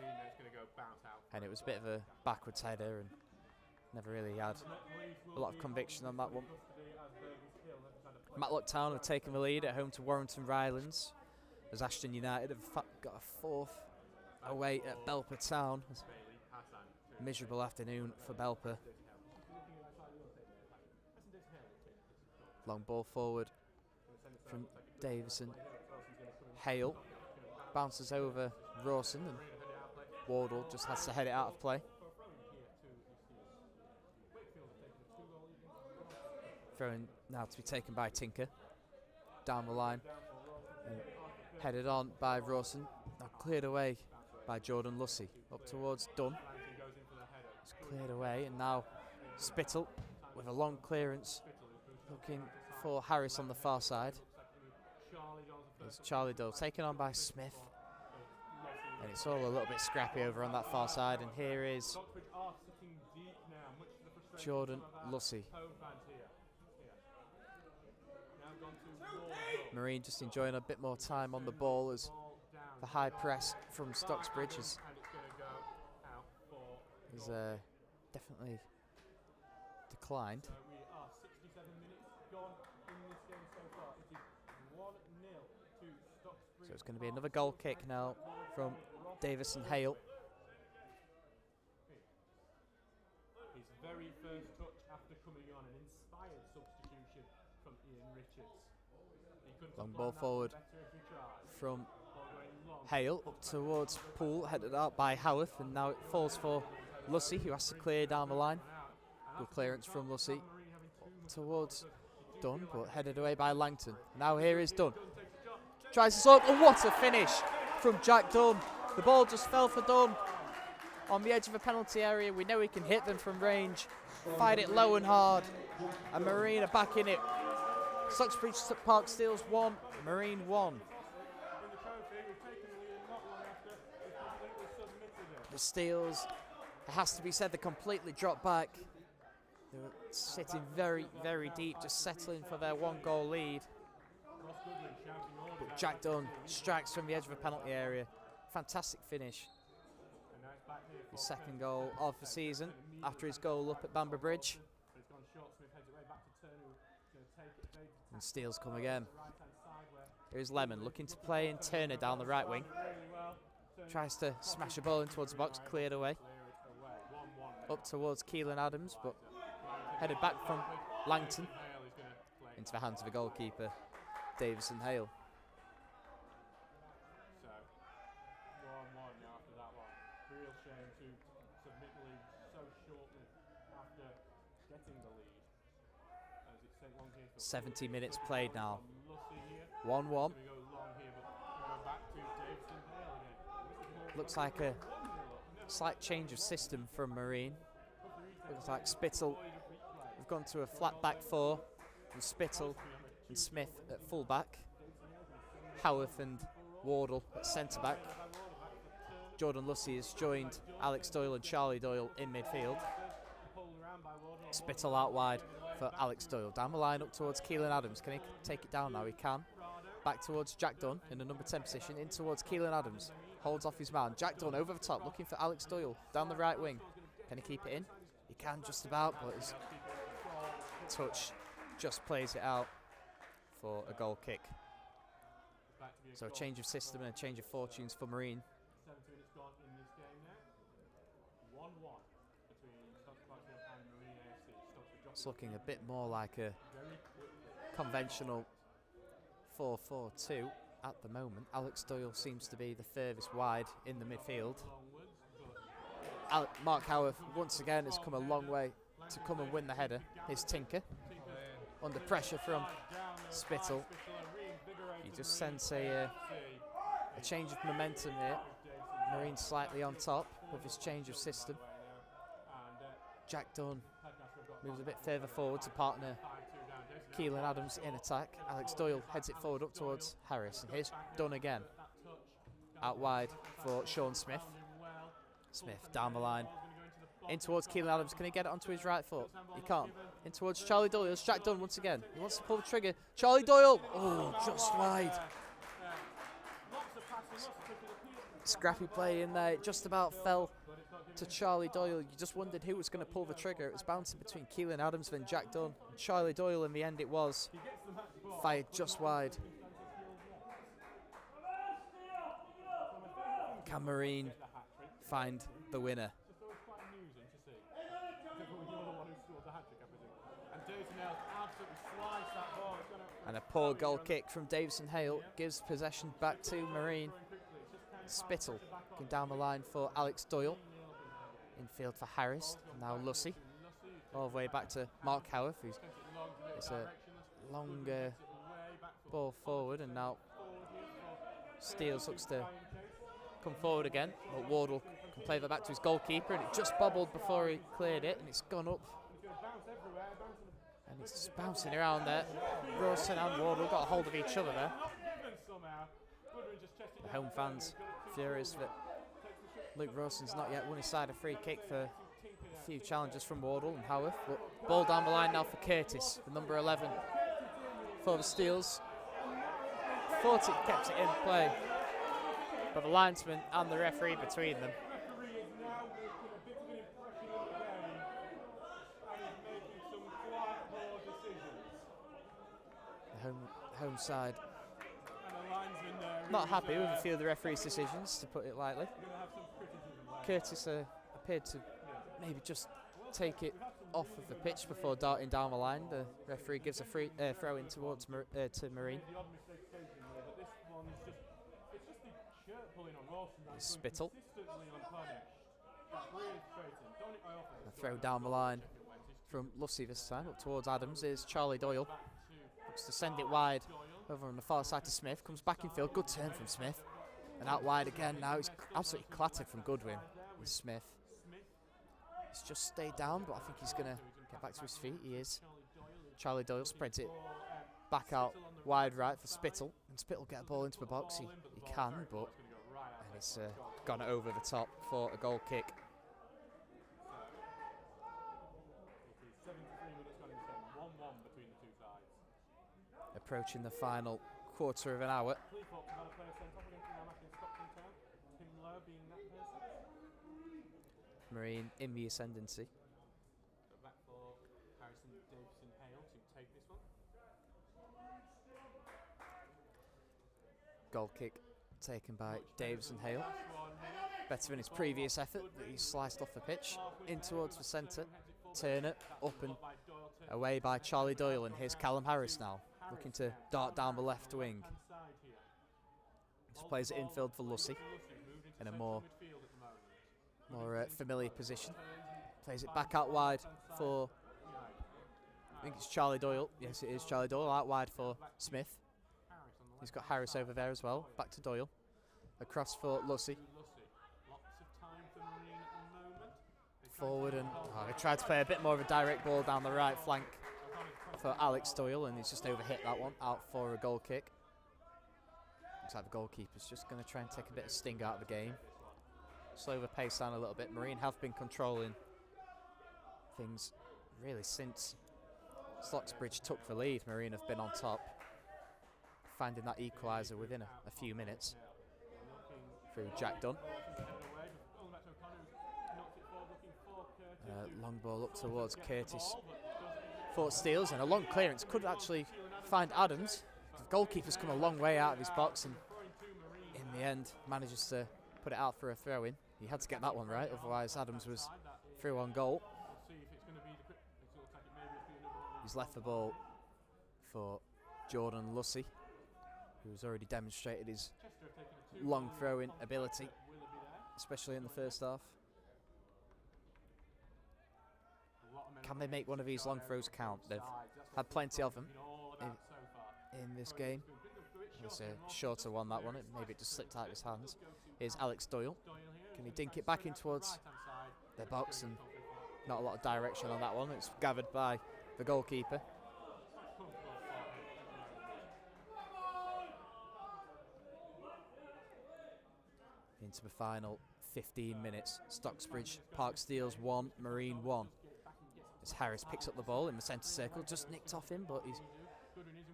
And it was a bit of a backwards header and never really had a lot of conviction on that one. Matlock Town have taken the lead at home to Warrington Rylands, as Ashton United have got a fourth away at Belper Town. Miserable afternoon for Belper. Long ball forward from Davison. Hale bounces over Rawson, and Wardle just has to head it out of play. Throwing now to be taken by Tinker. Down the line. Headed on by Rawson. Now cleared away by Jordan Lussey. Up towards Dunn. It's cleared away, and now Spittle with a long clearance. Looking for Harris on the far side. It's Charlie Doyle taken on by Smith. And it's all a little bit scrappy over on that far side. And here is Jordan Lussey. Marine just enjoying a bit more time on the ball as the high press from Stocksbridge is definitely declined. So it's going to be another goal kick now from Davison Hale. His very first touch after coming on, an inspired substitution from Ian Richards. Long ball forward from Hale up towards Poole, headed out by Howarth, and now it falls for Lussey, who has to clear down the line. Good clearance from Lussey towards Dunn, but headed away by Langton. Now here is Dunn. Tries to sort. Oh, what a finish from Jack Dunn. The ball just fell for Dunn on the edge of a penalty area. We know he can hit them from range. Fired it low and hard. And Marine are back in it. Stocksbridge Park Steels 1, Marine 1. The Steels, it has to be said, they completely dropped back. They were sitting very, very deep, just settling for their 1-goal lead. But Jack Dunn strikes from the edge of a penalty area. Fantastic finish. His second goal of the season after his goal up at Bamber Bridge. And Steels come again. Here's Lemon looking to play in Turner down the right wing. Tries to smash a ball in towards the box, cleared away. Up towards Keelan Adams, but headed back from Langton into the hands of the goalkeeper, Davison Hale. So, 1-1 now after that one. Real shame to submit the lead so shortly after getting the lead. As it's taken long here for 70 minutes played now. 1-1. Go long here, but go back to Davison Hale again. Looks like a slight change of system from Marine. Looks like Spittle. We've gone to a flat back four with Spittle and Smith at full back. Howarth and Wardle at centre back. Jordan Lussey has joined Alex Doyle and Charlie Doyle in midfield. Spittle out wide for Alex Doyle. Down the line up towards Keelan Adams. Can he take it down now? He can. Back towards Jack Dunn in the number 10 position. In towards Keelan Adams. Holds off his man. Jack Dunn over the top looking for Alex Doyle down the right wing. Can he keep it in? He can just about, but his touch just plays it out for a goal kick. So a change of system and a change of fortunes for Marine. 70 minutes gone in this game now. 1-1 between Stocksbridge and Marine AFC. It's looking a bit more like a conventional 4-4-2 at the moment. Alex Doyle seems to be the furthest wide in the midfield. Mark Howarth once again has come a long way to come and win the header. Here's Tinker under pressure from Spittle. You just sense a change of momentum here. Marine slightly on top with his change of system. Jack Dunn moves a bit further forward to partner Keelan Adams in attack. Alex Doyle heads it forward up towards Harris. And here's Dunn again. Out wide for Sean Smith. Smith down the line. In towards Keelan Adams. Can he get it onto his right foot? He can't. In towards Charlie Doyle. It's Jack Dunn once again. He wants to pull the trigger. Charlie Doyle. Oh, just wide. Scrappy play in there. It just about fell to Charlie Doyle. You just wondered who was going to pull the trigger. It was bouncing between Keelan Adams and Jack Dunn. And Charlie Doyle in the end it was. Fired just wide. Can Marine find the winner? And a poor goal kick from Davison Hale gives possession back to Marine. Spittle looking down the line for Alex Doyle. Infield for Harris. Now Lussey. All the way back to Mark Howarth. It's a long ball forward, and now Steels looks to come forward again. But Wardle can play that back to his goalkeeper, and it just bobbled before he cleared it, and it's gone up. And it's just bouncing around there. Rawson and Wardle got a hold of each other there. The home fans furious that Luke Rawson's not yet won his side a free kick for a few challenges from Wardle and Howarth. But ball down the line now for Curtis, the number 11 for the Steels. Thought it kept it in play, but the linesman and the referee between them. The home side not happy with a few of the referee's decisions, to put it lightly. Curtis appeared to maybe just take it off of the pitch before darting down the line. The referee gives a free throw in towards to Marine. Spittle. A throw down the line from Lussey this time, up towards Adams is Charlie Doyle. Looks to send it wide Over on the far side to Smith. Comes back in field. Good turn from Smith. And out wide again now. He's absolutely clattered from Goodwin with Smith. He's just stayed down, but I think he's going to get back to his feet. He is. Charlie Doyle spreads it back out wide right for Spittle. And Spittle get a ball into the box. He can, but and it's gone over the top for a goal kick. Approaching the final quarter of an hour. Marine in the ascendancy. Back for Harrison, Davison, Hale to take this one. Goal kick taken by Davison Hale. Better than his previous effort that he sliced off the pitch. In towards the centre. Turner up and away by Charlie Doyle, and here's Callum Harris now, looking to dart down the left wing. Just plays it infield for Lucy in a more familiar position. Plays it back out wide for, I think it's Charlie Doyle. Yes, it is Charlie Doyle. Out wide for Smith. He's got Harris over there as well. Back to Doyle. Across for Lucy. Forward, and they tried to play a bit more of a direct ball down the right flank for Alex Doyle, and he's just overhit that one. Out for a goal kick. Looks like the goalkeeper's just going to try and take a bit of sting out of the game. Slow the pace down a little bit. Marine have been controlling things really since Stocksbridge took the lead. Marine have been on top, finding that equaliser within a few minutes through Jack Dunn. Long ball up towards Curtis. Fort steals, and a long clearance could actually find Adams. The goalkeeper's come a long way out of his box, and in the end manages to put it out for a throw-in. He had to get that one right, otherwise Adams was through on goal. He's left the ball for Jordan Lucy, who's already demonstrated his long throw-in ability, especially in the first half. Can they make one of these long throws count? They've had plenty of them in this game. It's a shorter one, that one. Maybe it just slipped out of his hands. Here's Alex Doyle. Can he dink it back in towards the box? And not a lot of direction on that one. It's gathered by the goalkeeper. Into the final 15 minutes. Stocksbridge Park Steels 1, Marine 1. As Harris picks up the ball in the centre circle, just nicked off him, but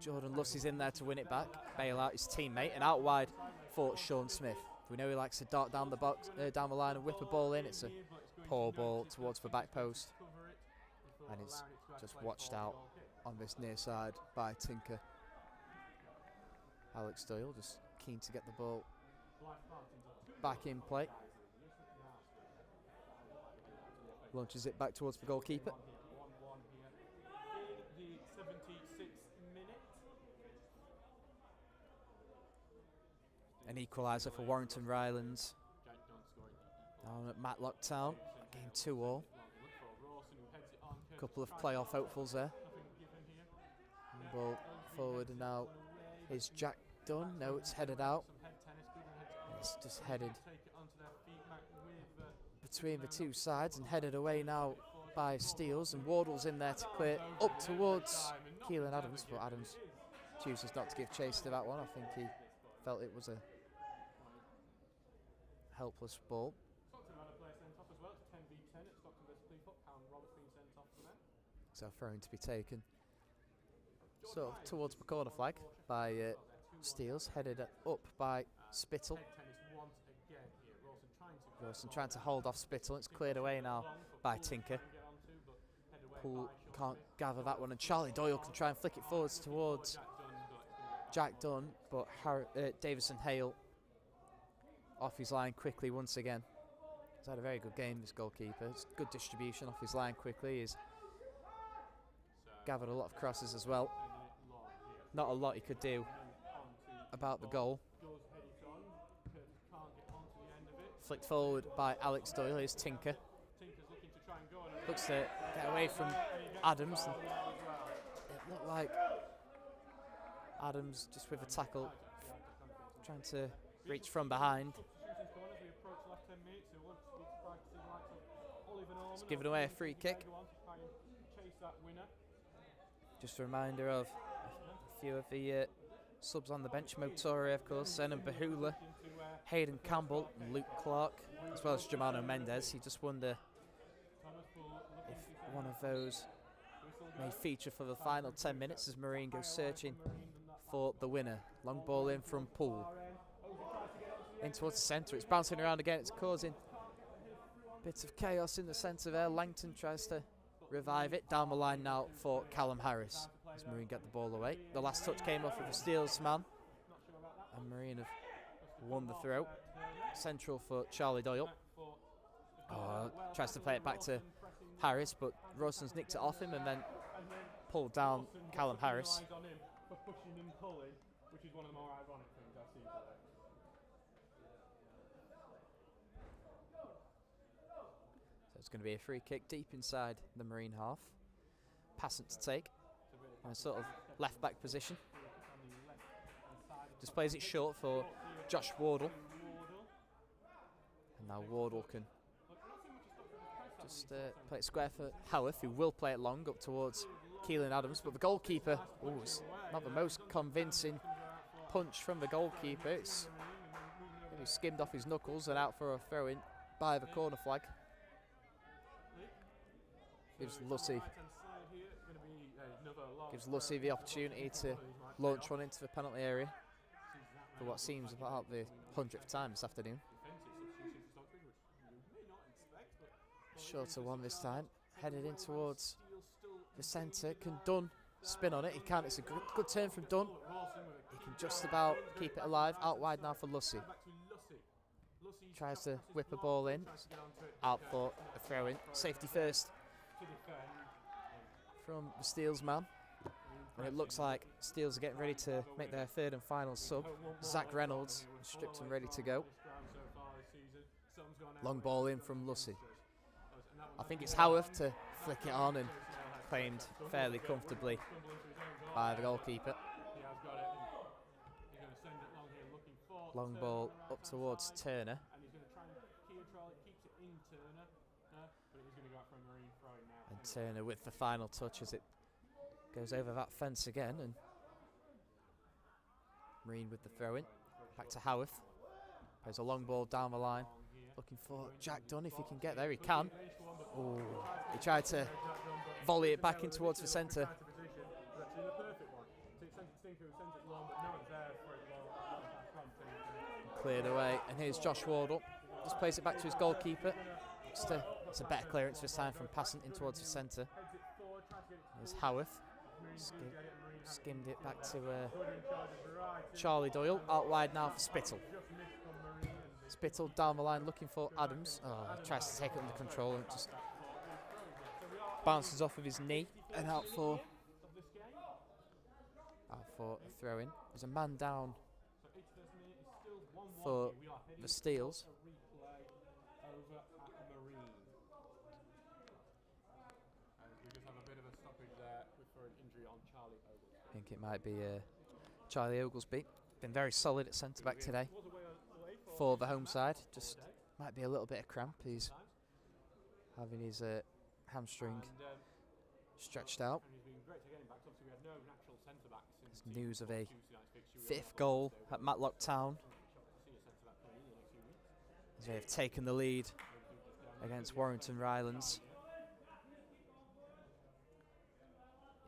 Jordan Lucy's in there to win it back, bail out his teammate, and out wide for Sean Smith. We know he likes to dart down the box, down the line and whip a ball in. It's a poor ball towards the back post, and it's just watched out on this near side by Tinker. Alex Doyle just keen to get the ball back in play. Launches it back towards the goalkeeper. An equaliser for Warrington Rylands. Down at Matlock Town. Game 2-all. Couple of playoff hopefuls there. Ball forward, and now is Jack Dunn. No, it's headed out. It's just headed between the two sides and headed away now by Steels, and Wardle's in there to clear up towards Keelan Adams, but Adams chooses not to give chase to that one. I think he felt it was a helpless ball. So throwing to be taken sort of towards the corner flag by Steels, headed up by Spittle. Rawson trying to hold off Spittle. It's cleared away now by Tinker. Poole can't gather that one, and Charlie Doyle can try and flick it forwards towards Jack Dunn, but Davison Hale off his line quickly once again. He's had a very good game, this goalkeeper. It's good distribution off his line quickly. He's gathered a lot of crosses as well. Not a lot he could do about the goal. Flicked forward by Alex Doyle. Here's Tinker. Looks to get away from Adams. It looked like Adams just with a tackle, trying to reach from behind. He's giving away a free kick. Just a reminder of a few of the subs on the bench. Motori, of course, Zenon Bahula, Hayden Campbell, and Luke Clark, as well as Germano Mendes. You just wonder if one of those may feature for the final 10 minutes as Marine goes searching for the winner. Long ball in from Poole. In towards the centre. It's bouncing around again. It's causing bits of chaos in the centre there. Langton tries to revive it. Down the line now for Callum Harris as Marine get the ball away. The last touch came off of a Steels man, and Marine have won the throw. Central for Charlie Doyle. Tries to play it back to Harris, but Rawson's nicked it off him and then pulled down Callum Harris. So it's going to be a free kick deep inside the Marine half. Passant to take in a sort of left back position. Just plays it short for Josh Wardle. And now Wardle can just play it square for Howarth, who will play it long up towards Keelan Adams. But the goalkeeper, it's not the most convincing punch from the goalkeeper. It's really skimmed off his knuckles and out for a throw in by the corner flag. Gives Lucy the opportunity to launch one into the penalty area for what seems about the 100th time this afternoon. Shorter one this time, headed in towards the centre. Can Dunn spin on it? He can. It's a good turn from Dunn. He can just about keep it alive. Out wide now for Lucy. Tries to whip a ball in. Out for a throw in. Safety first from the Steels man. And it looks like Steels are getting ready to make their third and final sub. Zach Reynolds, stripped and ready to go. Long ball in from Lucy. I think it's Howarth to flick it on, and claimed fairly comfortably by the goalkeeper. Long ball up towards Turner. And Turner with the final touch as it goes over that fence again, and Marine with the throw in. Back to Howarth. Plays a long ball down the line. Looking for Jack Dunn if he can get there. He can. Oh, he tried to volley it back in towards the centre. Cleared away, and here's Josh Wardle. Just plays it back to his goalkeeper. It's a better clearance this time from passing in towards the centre. Here's Howarth. Skimmed it back to Charlie Doyle. Out wide now for Spittle. Spittle down the line looking for Adams. Tries to take it under control and just bounces off of his knee and out for a throw in. There's a man down for the Steels. I think it might be Charlie Oglesby. Been very solid at centre back today for the home side. Just might be a little bit of cramp. He's having his hamstring stretched out. There's news of a 5th goal at Matlock Town as they have taken the lead against Warrington Rylands.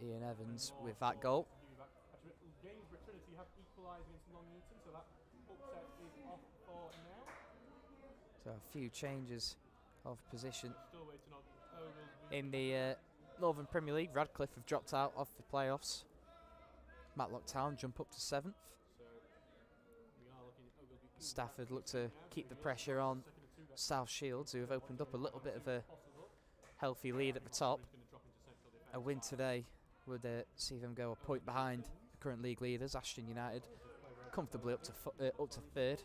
Ian Evans with that goal. So a few changes of position in the Northern Premier League. Radcliffe have dropped out of the playoffs. Matlock Town jump up to 7th. Stafford look to keep the pressure on South Shields, who have opened up a little bit of a healthy lead at the top. A win today would see them go a point behind the current league leaders, Ashton United, comfortably up to 3rd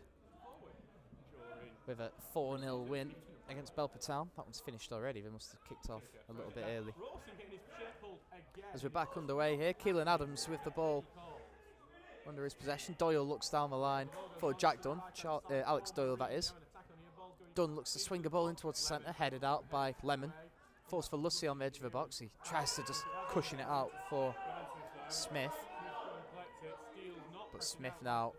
with a 4-0 win against Belper Town. That one's finished already. They must have kicked off a little bit early. As we're back underway here, Keelan Adams with the ball under his possession. Doyle looks down the line for Jack Dunn. Alex Doyle, that is. Dunn looks to swing a ball in towards the centre, headed out by Lemon. Falls for Lucy on the edge of the box. He tries to just cushion it out for Smith. But Smith now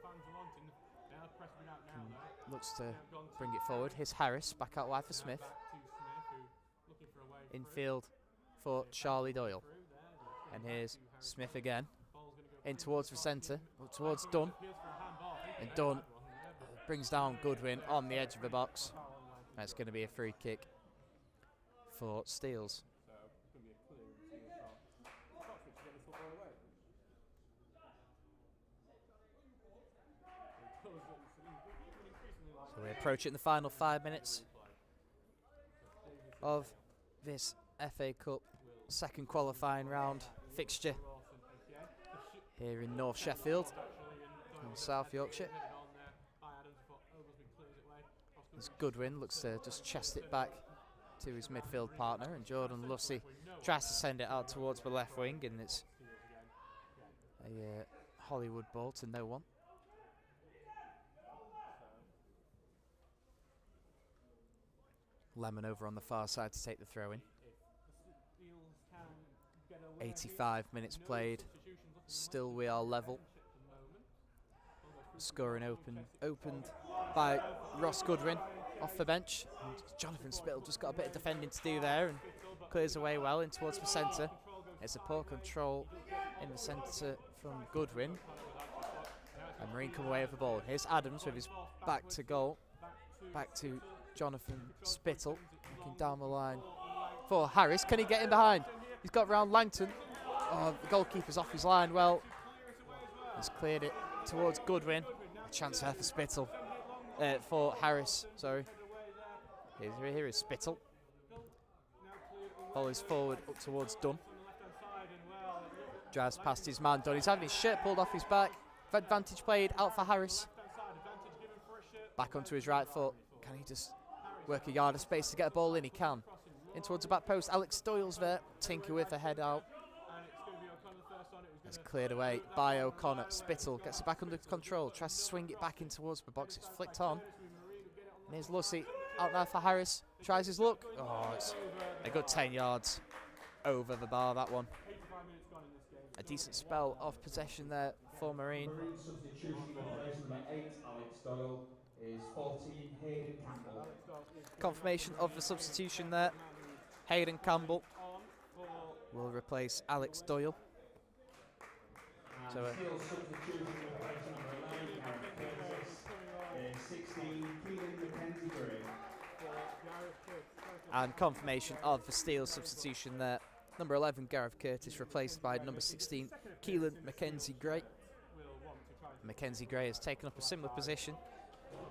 looks to bring it forward. Here's Harris back out wide for Smith. Infield for Charlie Doyle. And here's Smith again. In towards the centre, towards Dunn. And Dunn brings down Goodwin on the edge of the box. That's going to be a free kick for Steels. So we're approaching the final 5 minutes of this FA Cup second qualifying round fixture here in North Sheffield and South Yorkshire. As Goodwin looks to just chest it back to his midfield partner, and Jordan Lucy tries to send it out towards the left wing, and it's a Hollywood ball to no one. Lemon over on the far side to take the throw in. 85 minutes played. Still we are level. Scoring opened by Ross Goodwin off the bench. And Jonathan Spittle just got a bit of defending to do there and clears away well in towards the centre. It's a poor control in the centre from Goodwin. And Marine come away with the ball. Here's Adams with his back to goal. Back to Jonathan Spittle. Looking down the line for Harris. Can he get in behind? He's got round Langton. Oh, the goalkeeper's off his line. Well, he's cleared it towards Goodwin. A chance there for Spittle. For Harris, sorry. Here is Spittle. Ball is forward up towards Dunn. Drives past his man Dunn. He's having his shirt pulled off his back. Advantage played out for Harris. Back onto his right foot. Can he just work a yard of space to get a ball in? He can. In towards the back post. Alex Doyle's there. Tinker with the head out. It's cleared away by O'Connor. Spittle gets it back under control. Tries to swing it back in towards the box. It's flicked on. And here's Lucy out there for Harris. Tries his luck. Oh, it's a good 10 yards over the bar, that one. A decent spell of possession there for Marine. Marine substitution replaced number 8, Alex Doyle, is 14, Hayden Campbell. Confirmation of the substitution there. Hayden Campbell will replace Alex Doyle. So Steel substitution replaced number 11, Gareth Curtis, is 16, Keelan Mackenzie Gray. And confirmation of the Steel substitution there. Number 11, Gareth Curtis, replaced by number 16, Keelan Mackenzie Gray. Mackenzie Gray has taken up a similar position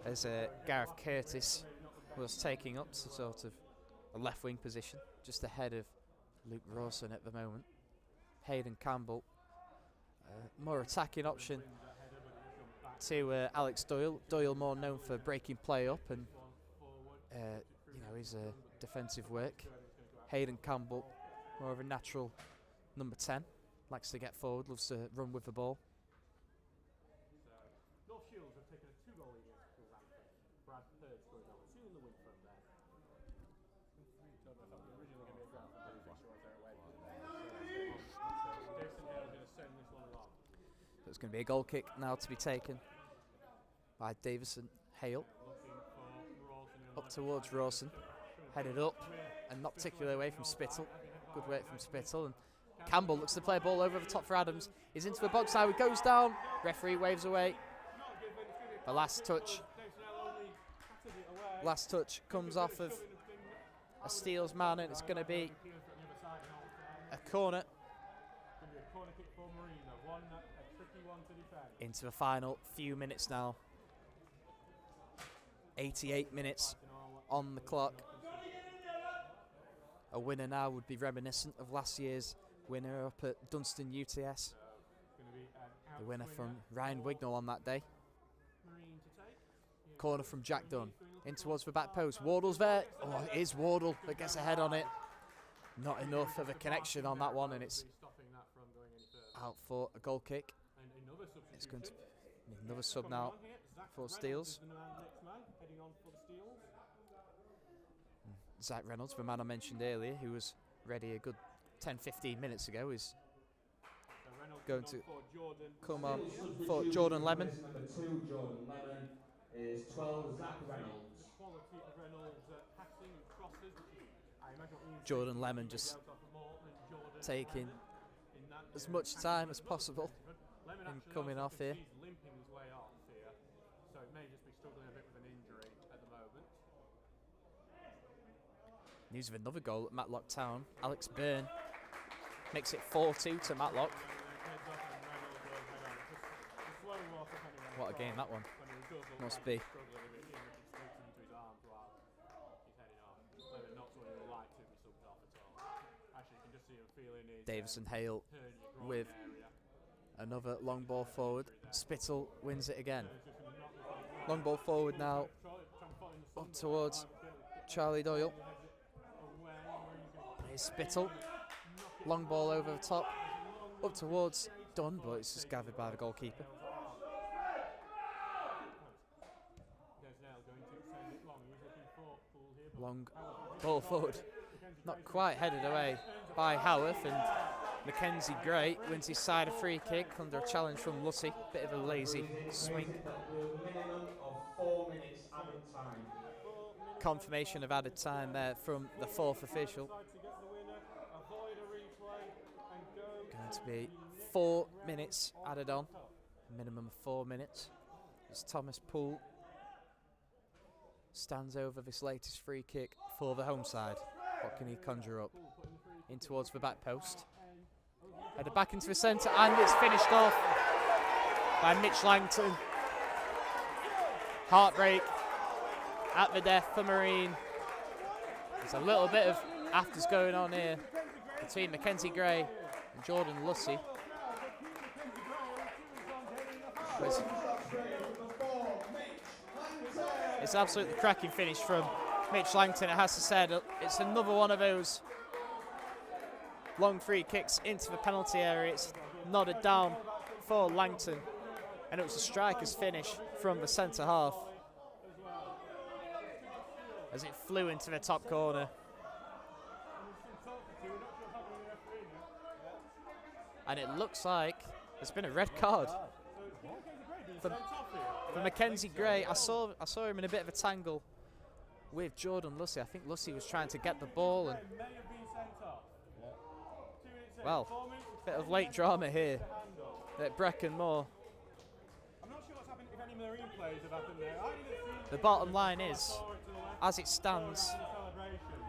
as Gareth Curtis was taking up, so sort of a left wing position, just ahead of Luke Rawson at the moment. Hayden Campbell, more attacking option to Alex Doyle. Doyle more known for breaking play up and his defensive work. Hayden Campbell, more of a natural number 10, likes to get forward, loves to run with the ball. So it's going to be a goal kick now to be taken by Davison Hale. Up towards Rawson, headed up and not particularly away from Spittle. Good work from Spittle, and Campbell looks to play a ball over the top for Adams. He's into the box now, it goes down, referee waves away. The last touch comes off of a Steel's man, and it's going to be a corner into the final few minutes now. 88 minutes on the clock. A winner now would be reminiscent of last year's winner up at Dunstan UTS. The winner from Ryan Wignall on that day. Corner from Jack Dunn. In towards the back post. Wardle's there. Oh, it is Wardle that gets a head on it. Not enough of a connection on that one, and it's out for a goal kick. Another It's going to substitution. be another sub now for Steels. Heading on for the Steels. Zach Reynolds, the man I mentioned earlier, who was ready a good 10-15 minutes ago, is going to come on for Jordan Lemon. Number 2, Jordan Lemon, is 12, Zach Reynolds. The quality of Reynolds passing and crosses, which is, I imagine, Jordan Lemon just taking as much time as possible in coming off here. He's limping his way off here, so it may just be struggling a bit with an injury at the moment. News of another goal at Matlock Town. Alex Byrne makes it 4-2 to Matlock. What a game that one must be. Davison Hale with another long ball forward. Spittle wins it again. Long ball forward now up towards Charlie Doyle. Here's Spittle. Long ball over the top. Up towards Dunn, but it's just gathered by the goalkeeper. Long ball forward. Not quite headed away by Howarth, and Mackenzie Gray wins his side a free kick under a challenge from Lussey. Bit of a lazy swing. Confirmation of added time there from the fourth official. Going to be 4 minutes added on. A minimum of 4 minutes. As Thomas Poole stands over this latest free kick for the home side. What can he conjure up? In towards the back post. Headed back into the centre, and it's finished off by Mitch Langton. Heartbreak at the death for Marine. There's a little bit of afters going on here between Mackenzie Gray and Jordan Lussey. It's absolutely cracking finish from Mitch Langton, it has to say. It's another one of those long free kicks into the penalty area. It's nodded down for Langton, and it was a striker's finish from the centre half as it flew into the top corner. And it looks like there's been a red card for Mackenzie Gray. I saw him in a bit of a tangle with Jordan Lussey. I think Lussey was trying to get the ball, and well, bit of late drama here at Brecon Moor. The bottom line is, as it stands,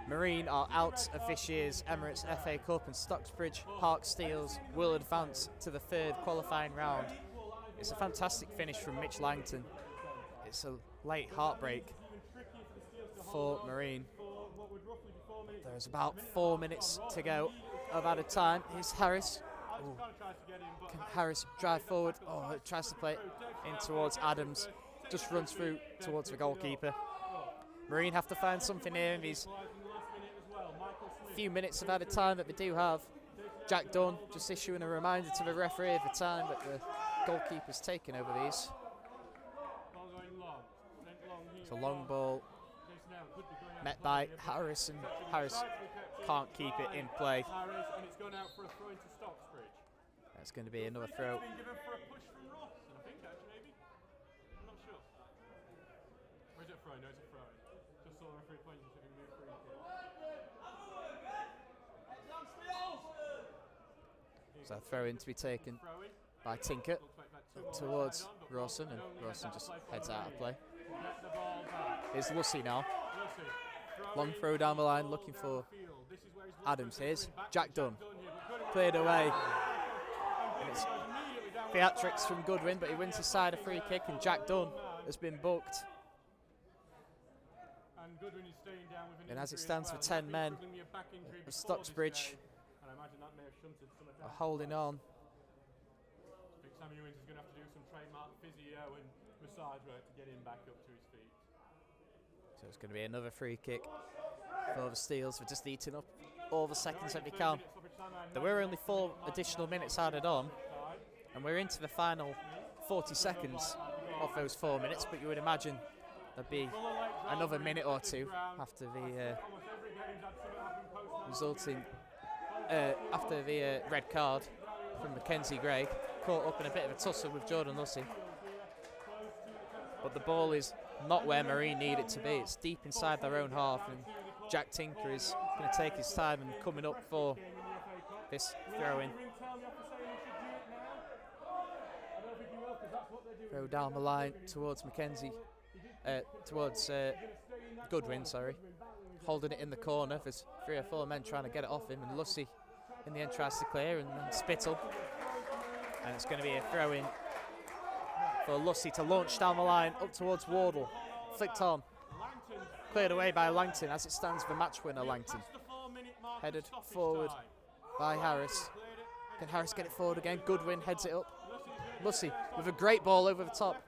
Marine are out of this year's Emirates FA Cup, and Stocksbridge Park Steels will advance to the third qualifying round. It's a fantastic finish from Mitch Langton. It's a late heartbreak for Marine. There's about 4 minutes to go of added time. Here's Harris. Ooh. Can Harris drive forward? Oh, it tries to play it in towards Adams. Just runs through towards the goalkeeper. Marine have to find something here in these few minutes of added time that they do have. Jack Dunn just issuing a reminder to the referee of the time that the goalkeeper's taken over these. It's a long ball met by Harris, and Harris can't keep it in play. That's going to be another throw. So a throw in to be taken by Tinker towards Rawson, and Rawson just heads out of play. Here's Lussey now. Long throw down the line, looking for Adams. Here's Jack Dunn. Cleared away. And it's theatrics from Goodwin, but he wins his side a free kick, and Jack Dunn has been booked. And as it stands for 10 men, Stocksbridge are holding on. I think Sammy Ewins is going to have to do some trademark physio and massage work to get him back up to his feet. So it's going to be another free kick for the Steels for just eating up all the seconds that they can. There were only 4 additional minutes added on, And we're into the final 40 seconds of those 4 minutes, but you would imagine there'd be another minute or two after the red card from Mackenzie Gray, caught up in a bit of a tussle with Jordan Lussey. But the ball is not where Marine need it to be. It's deep inside their own half, and Jack Tinker is going to take his time and coming up for this throw-in. Throw down the line towards Goodwin, sorry. Holding it in the corner. There's 3 or 4 men trying to get it off him, and Lussey in the end tries to clear, and then Spittle. And it's going to be a throw-in for Lussey to launch down the line up towards Wardle. Flicked on. Cleared away by Langton. As it stands, the match winner, Langton. Headed forward by Harris. Can Harris get it forward again? Goodwin heads it up. Lussey with a great ball over the top.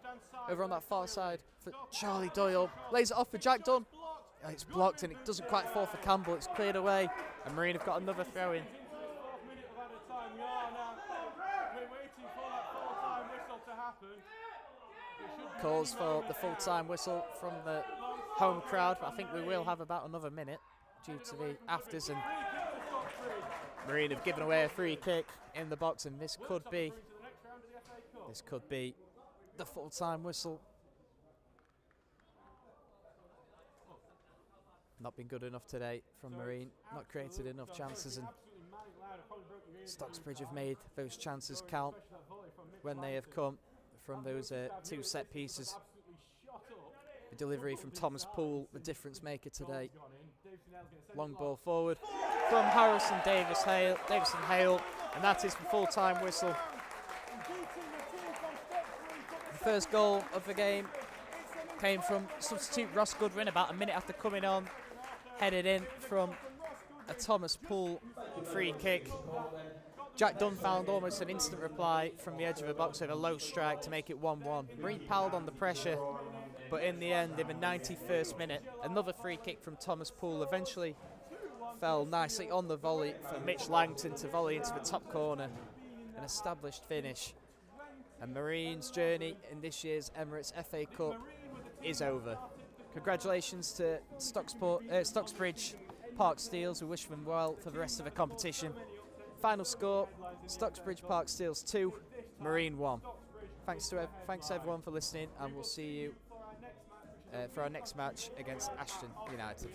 Over on that far side for Charlie Doyle. Lays it off for Jack Dunn. It's blocked and it doesn't quite fall for Campbell. It's cleared away. And Marine have got another throw-in. Calls for the full-time whistle from the home crowd, but I think we will have about another minute due to the afters, and Marine have given away a free kick in the box, and this could be the full-time whistle. Not been good enough today from Marine, not created enough chances, and Stocksbridge have made those chances count when they have come from those 2 set pieces. The delivery from Thomas Poole, the difference maker today. Long ball forward from Harrison Davison Hale, and that is the full-time whistle. The first goal of the game came from substitute Ross Goodwin about a minute after coming on, headed in from a Thomas Poole free kick. Jack Dunn found almost an instant reply from the edge of the box with a low strike to make it 1-1. Marine piled on the pressure, but in the end, in the 91st minute, another free kick from Thomas Poole eventually fell nicely on the volley for Mitch Langton to volley into the top corner. An established finish. And Marine's journey in this year's Emirates FA Cup is over. Congratulations to Stocksbridge Park Steels. We wish them well for the rest of the competition. Final score, Stocksbridge Park Steels 2, Marine 1. Thanks everyone for listening, and we'll see you for our next match against Ashton United.